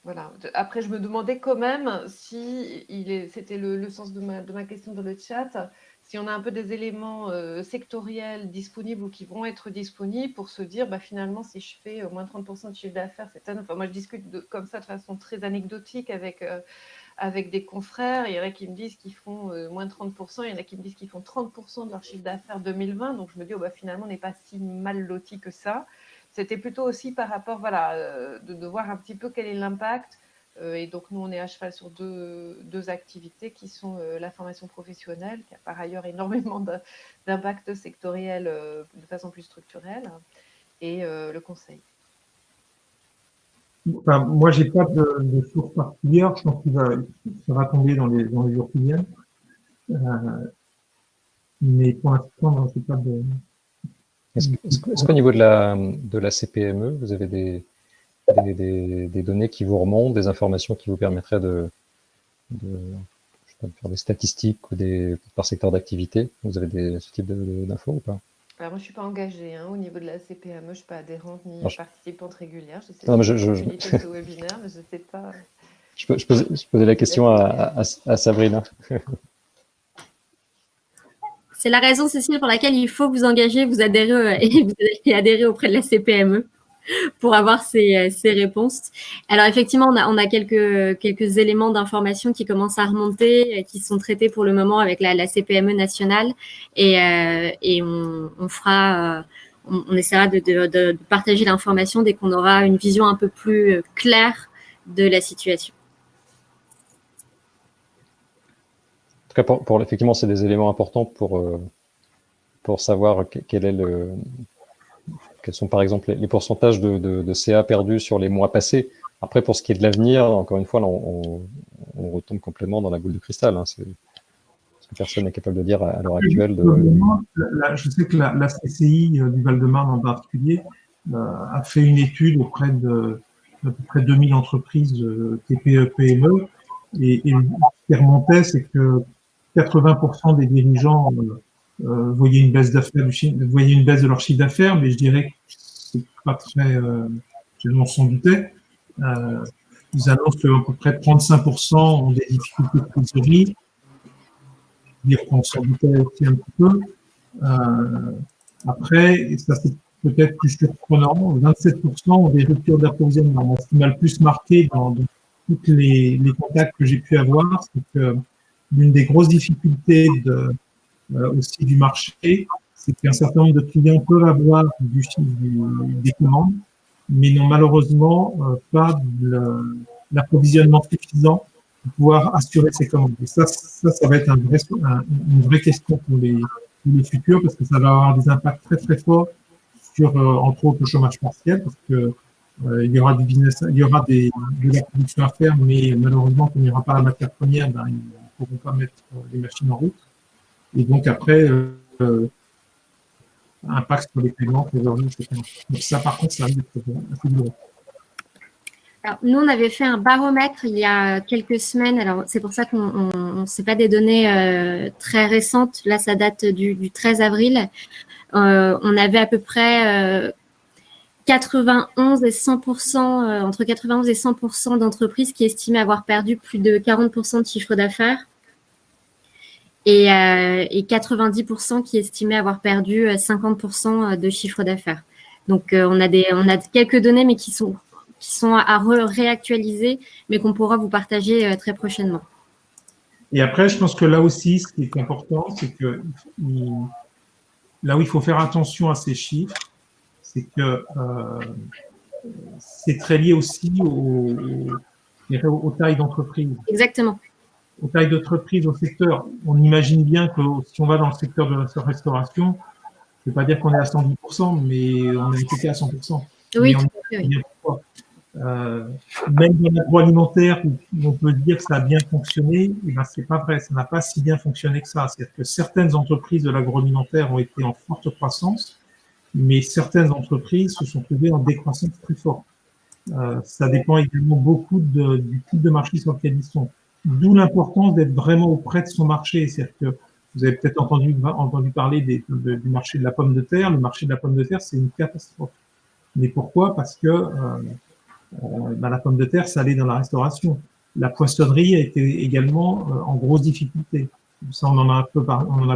Voilà. Après, je me demandais quand même si c'était le sens de ma question dans le chat, si on a un peu des éléments sectoriels disponibles ou qui vont être disponibles pour se dire, finalement, si je fais au moins 30% de chiffre d'affaires cette année, moi je discute comme ça de façon très anecdotique avec des confrères, il y en a qui me disent qu'ils font moins 30%, il y en a qui me disent qu'ils font 30% de leur chiffre d'affaires 2020, donc je me dis, finalement, on n'est pas si mal loti que ça. C'était plutôt aussi par rapport, de voir un petit peu quel est l'impact. Et donc, nous, on est à cheval sur deux activités qui sont la formation professionnelle, qui a par ailleurs énormément d'impact sectoriel de façon plus structurelle, et le conseil. Moi, j'ai pas de source particulière. Je pense ça va tomber dans les jours qui viennent. Mais pour l'instant, c'est pas de... Est-ce qu'au niveau de la CPME, vous avez des données qui vous remontent, des informations qui vous permettraient de faire des statistiques ou par secteur d'activité? Vous avez ce type d'infos ou pas? Alors moi, je ne suis pas engagée au niveau de la CPME, je ne suis pas adhérente ni participante régulière. Je sais de ce webinaire, mais je ne sais pas. Je posais la question à Sabrina. C'est la raison, Cécile, pour laquelle il faut vous engager, vous adhérer et adhérer auprès de la CPME pour avoir ces réponses. Alors effectivement, on a quelques éléments d'information qui commencent à remonter, qui sont traités pour le moment avec la CPME nationale, et on fera, on essaiera de partager l'information dès qu'on aura une vision un peu plus claire de la situation. En tout cas, effectivement, c'est des éléments importants pour savoir quels sont par exemple les pourcentages de CA perdus sur les mois passés. Après, pour ce qui est de l'avenir, encore une fois, là, on retombe complètement dans la boule de cristal. Ce que personne n'est capable de dire à l'heure actuelle. Je sais que la CCI du Val-de-Marne en particulier a fait une étude auprès d'à peu près 2000 entreprises TPE, PME, et ce qui remontait, c'est que 80% des dirigeants voyaient une baisse de leur chiffre d'affaires, mais je dirais que c'est pas très, on s'en doutait. Ils annoncent qu'à peu près 35% ont des difficultés de trésorerie, dire qu'on s'en doutait aussi un petit peu. Après, ça c'est peut-être plus surprenant, 27% ont des ruptures d'approvisionnement. Ce qui m'a le plus marqué dans tous les contacts que j'ai pu avoir, c'est que l'une des grosses difficultés aussi du marché, c'est qu'un certain nombre de clients peuvent avoir des commandes, mais n'ont malheureusement pas l'approvisionnement suffisant pour pouvoir assurer ces commandes. Et ça va être une vraie question pour les futurs, parce que ça va avoir des impacts très très forts sur, entre autres, le chômage partiel, parce que il y aura du business, il y aura de la production à faire, mais malheureusement, quand il n'y aura pas la matière première, ils ne pourront pas mettre les machines en route. Et donc après, impact sur les paiements, etc. Donc ça, par contre, ça risque d'être assez douloureux. Alors, nous, on avait fait un baromètre il y a quelques semaines. Alors, c'est pour ça qu'on c'est pas des données très récentes. Là, ça date du 13 avril. On avait à peu près 91 et 100%, entre 91 et 100% d'entreprises qui estimaient avoir perdu plus de 40% de chiffre d'affaires, et 90% qui estimaient avoir perdu 50% de chiffre d'affaires. Donc, on a quelques données, mais qui sont à réactualiser, mais qu'on pourra vous partager très prochainement. Et après, je pense que là aussi, ce qui est important, c'est que là où il faut faire attention à ces chiffres, c'est que c'est très lié aussi aux tailles d'entreprise. Exactement. Aux tailles d'entreprise, au secteur. On imagine bien que si on va dans le secteur de la restauration, je ne veux pas dire qu'on est à 110%, mais on est peut-être à 100%. Oui, tout à fait, oui. Même dans l'agroalimentaire, où on peut dire que ça a bien fonctionné, eh ben, c'est pas vrai, ça n'a pas si bien fonctionné que ça. C'est-à-dire que certaines entreprises de l'agroalimentaire ont été en forte croissance, mais certaines entreprises se sont trouvées en décroissance très forte. Ça dépend également beaucoup du type de marché sur lequel ils sont. D'où l'importance d'être vraiment auprès de son marché. C'est-à-dire que vous avez peut-être entendu parler du marché de la pomme de terre. Le marché de la pomme de terre, c'est une catastrophe. Mais pourquoi? Parce que la pomme de terre, ça allait dans la restauration. La poissonnerie a été également en grosse difficulté. Ça, on en a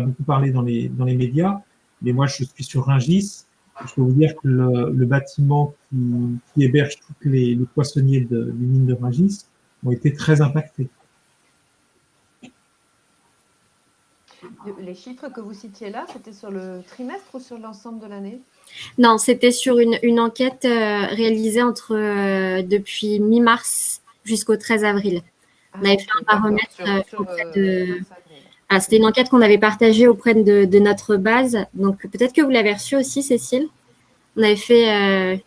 beaucoup parlé dans les médias. Mais moi, je suis sur Rungis. Je peux vous dire que le bâtiment qui héberge tous les poissonniers des mines de Rungis ont été très impactés. Les chiffres que vous citiez là, c'était sur le trimestre ou sur l'ensemble de l'année? Non, c'était sur une enquête réalisée depuis mi-mars jusqu'au 13 avril. On avait fait un baromètre auprès de... Ah, c'était une enquête qu'on avait partagée auprès de notre base. Donc, peut-être que vous l'avez reçue aussi, Cécile. On avait fait...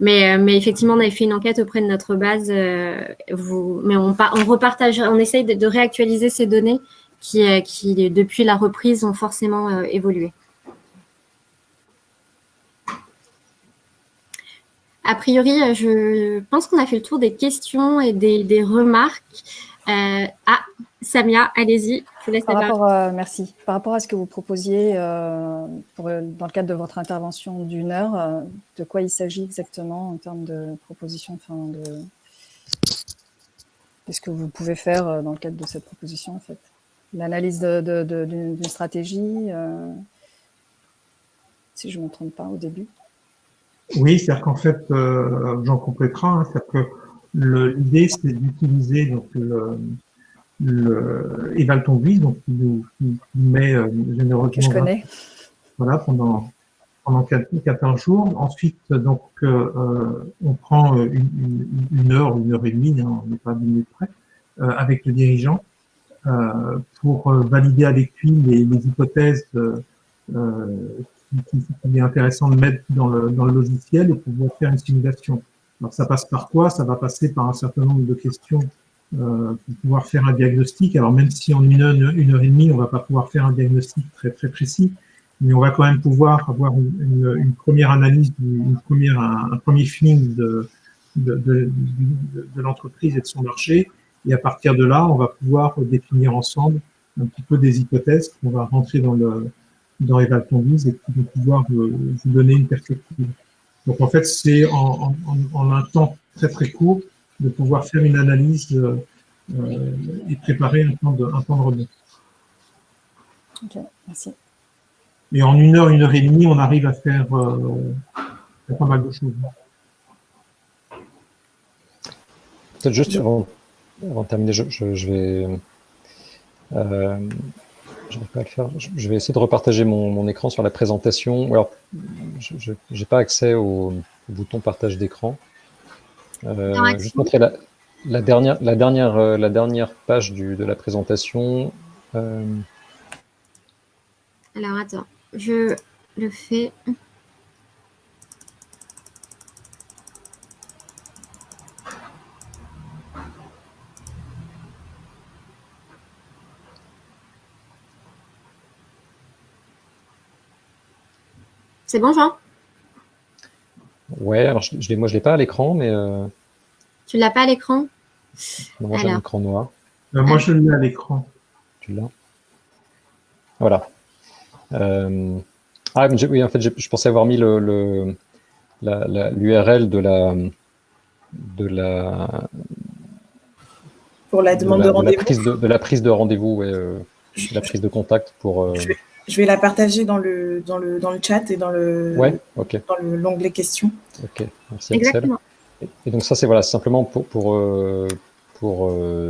mais effectivement, on avait fait une enquête auprès de notre base. Mais on repartage, on essaye de réactualiser ces données qui, depuis la reprise, ont forcément évolué. A priori, je pense qu'on a fait le tour des questions et des remarques. Samia, allez-y, je vous laisse la parole. Merci. Par rapport à ce que vous proposiez dans le cadre de votre intervention d'1 heure, de quoi il s'agit exactement en termes de proposition, qu'est-ce que vous pouvez faire dans le cadre de cette proposition, en fait? L'analyse d'une stratégie, si je ne me trompe pas, au début. Oui, c'est-à-dire qu'en fait, j'en compléterai, c'est-à-dire que l'idée, c'est d'utiliser donc le Eval-Tonguis, donc qui met généreusement que je connais. Voilà, pendant 14 jours. Ensuite, donc, on prend une heure ou 1h30, on n'est pas 10 minutes près, avec le dirigeant pour valider avec lui les hypothèses qu'il est intéressant de mettre dans le logiciel et pouvoir faire une simulation. Alors, ça passe par quoi? Ça va passer par un certain nombre de questions pour pouvoir faire un diagnostic. Alors, même si en 1h30, on ne va pas pouvoir faire un diagnostic très, très précis, mais on va quand même pouvoir avoir une première analyse, un premier feeling de l'entreprise et de son marché. Et à partir de là, on va pouvoir définir ensemble un petit peu des hypothèses qu'on va rentrer dans Eval-Tonguis et qui vont pouvoir vous donner une perspective. Donc, en fait, c'est en un temps très, très court de pouvoir faire une analyse et préparer un plan de rebond. Ok, merci. Et en 1 heure, 1h30, on arrive à faire pas mal de choses. Peut-être juste avant de terminer, je vais... je vais pas le faire. Je vais essayer de repartager mon écran sur la présentation. Alors, je n'ai pas accès au bouton partage d'écran. Juste montrer la dernière page de la présentation. Alors, attends, je le fais. C'est bon, Jean? Ouais, alors moi je l'ai pas à l'écran, mais... Tu l'as pas à l'écran? Non, j'ai un écran noir. Moi, je l'ai à l'écran. Tu l'as? Voilà. Oui, en fait, je pensais avoir mis l'URL de la... Pour la demande de rendez-vous. De la prise de rendez-vous, ouais, la prise de contact pour... Je vais la partager dans le chat et dans l'onglet questions. Ok, merci Axel. Et donc ça, c'est voilà, simplement pour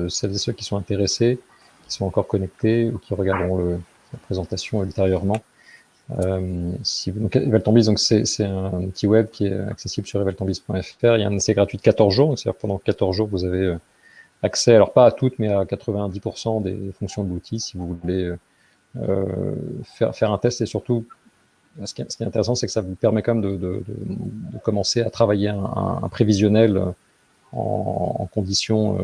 celles et ceux qui sont intéressés, qui sont encore connectés ou qui regarderont la présentation ultérieurement. Donc Evaltambis, donc c'est un outil web qui est accessible sur evaltambis.fr. Il y a un essai gratuit de 14 jours, c'est-à-dire pendant 14 jours, vous avez accès, alors pas à toutes, mais à 90% des fonctions de l'outil si vous voulez faire un test. Et surtout, ce qui est intéressant, c'est que ça vous permet quand même de commencer à travailler un prévisionnel en conditions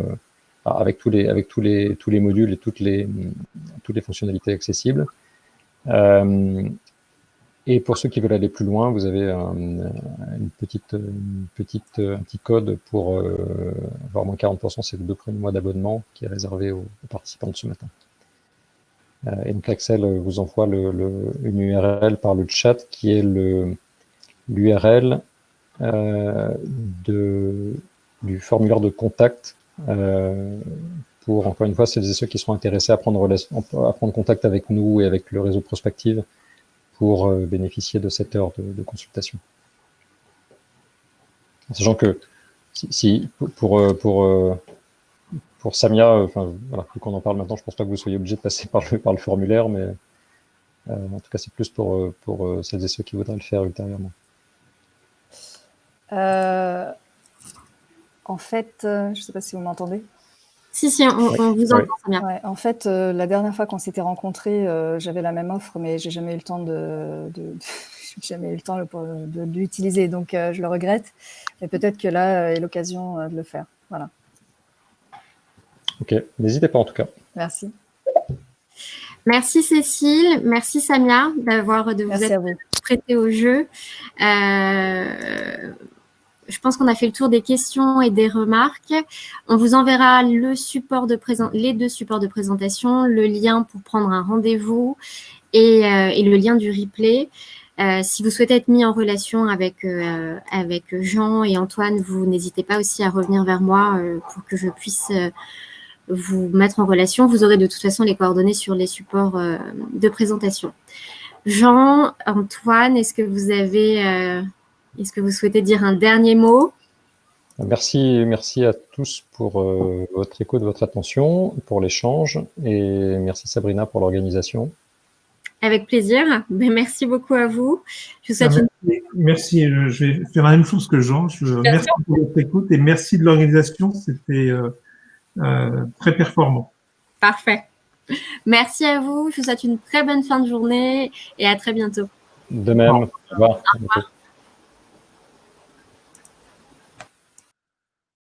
avec tous les modules et toutes les fonctionnalités accessibles. Et pour ceux qui veulent aller plus loin, vous avez un petit code pour avoir moins 40%, c'est le 2 premiers mois d'abonnement qui est réservé aux participants de ce matin. Et donc Axel vous envoie une URL par le chat qui est l'URL du formulaire de contact pour, encore une fois, celles et ceux qui seront intéressés à prendre contact avec nous et avec le réseau Prospective pour bénéficier de cette heure de consultation. Sachant que pour Samia, voilà, vu qu'on en parle maintenant, je ne pense pas que vous soyez obligé de passer par le formulaire, mais en tout cas, c'est plus pour celles et ceux qui voudraient le faire ultérieurement. En fait, je ne sais pas si vous m'entendez. Si, on vous entend, Samia. Ouais, en fait, la dernière fois qu'on s'était rencontrés, j'avais la même offre, mais j'ai jamais eu le temps de l'utiliser, donc je le regrette. Mais peut-être que là est l'occasion de le faire. Voilà. Ok, n'hésitez pas en tout cas. Merci. Merci Cécile, merci Samia de vous être prêtée au jeu. Je pense qu'on a fait le tour des questions et des remarques. On vous enverra les 2 supports de présentation, le lien pour prendre un rendez-vous et le lien du replay. Si vous souhaitez être mis en relation avec Jean et Antoine, vous n'hésitez pas aussi à revenir vers moi pour que je puisse vous mettre en relation. Vous aurez de toute façon les coordonnées sur les supports de présentation. Jean, Antoine, est-ce que vous souhaitez dire un dernier mot? Merci à tous pour votre écoute, votre attention, pour l'échange, et merci Sabrina pour l'organisation. Avec plaisir. Merci beaucoup à vous. Je vous souhaite Merci. Je vais faire la même chose que Jean. Merci pour votre écoute et merci de l'organisation. C'était très performant. Parfait. Merci à vous. Je vous souhaite une très bonne fin de journée et à très bientôt. De même. Au revoir. Au revoir.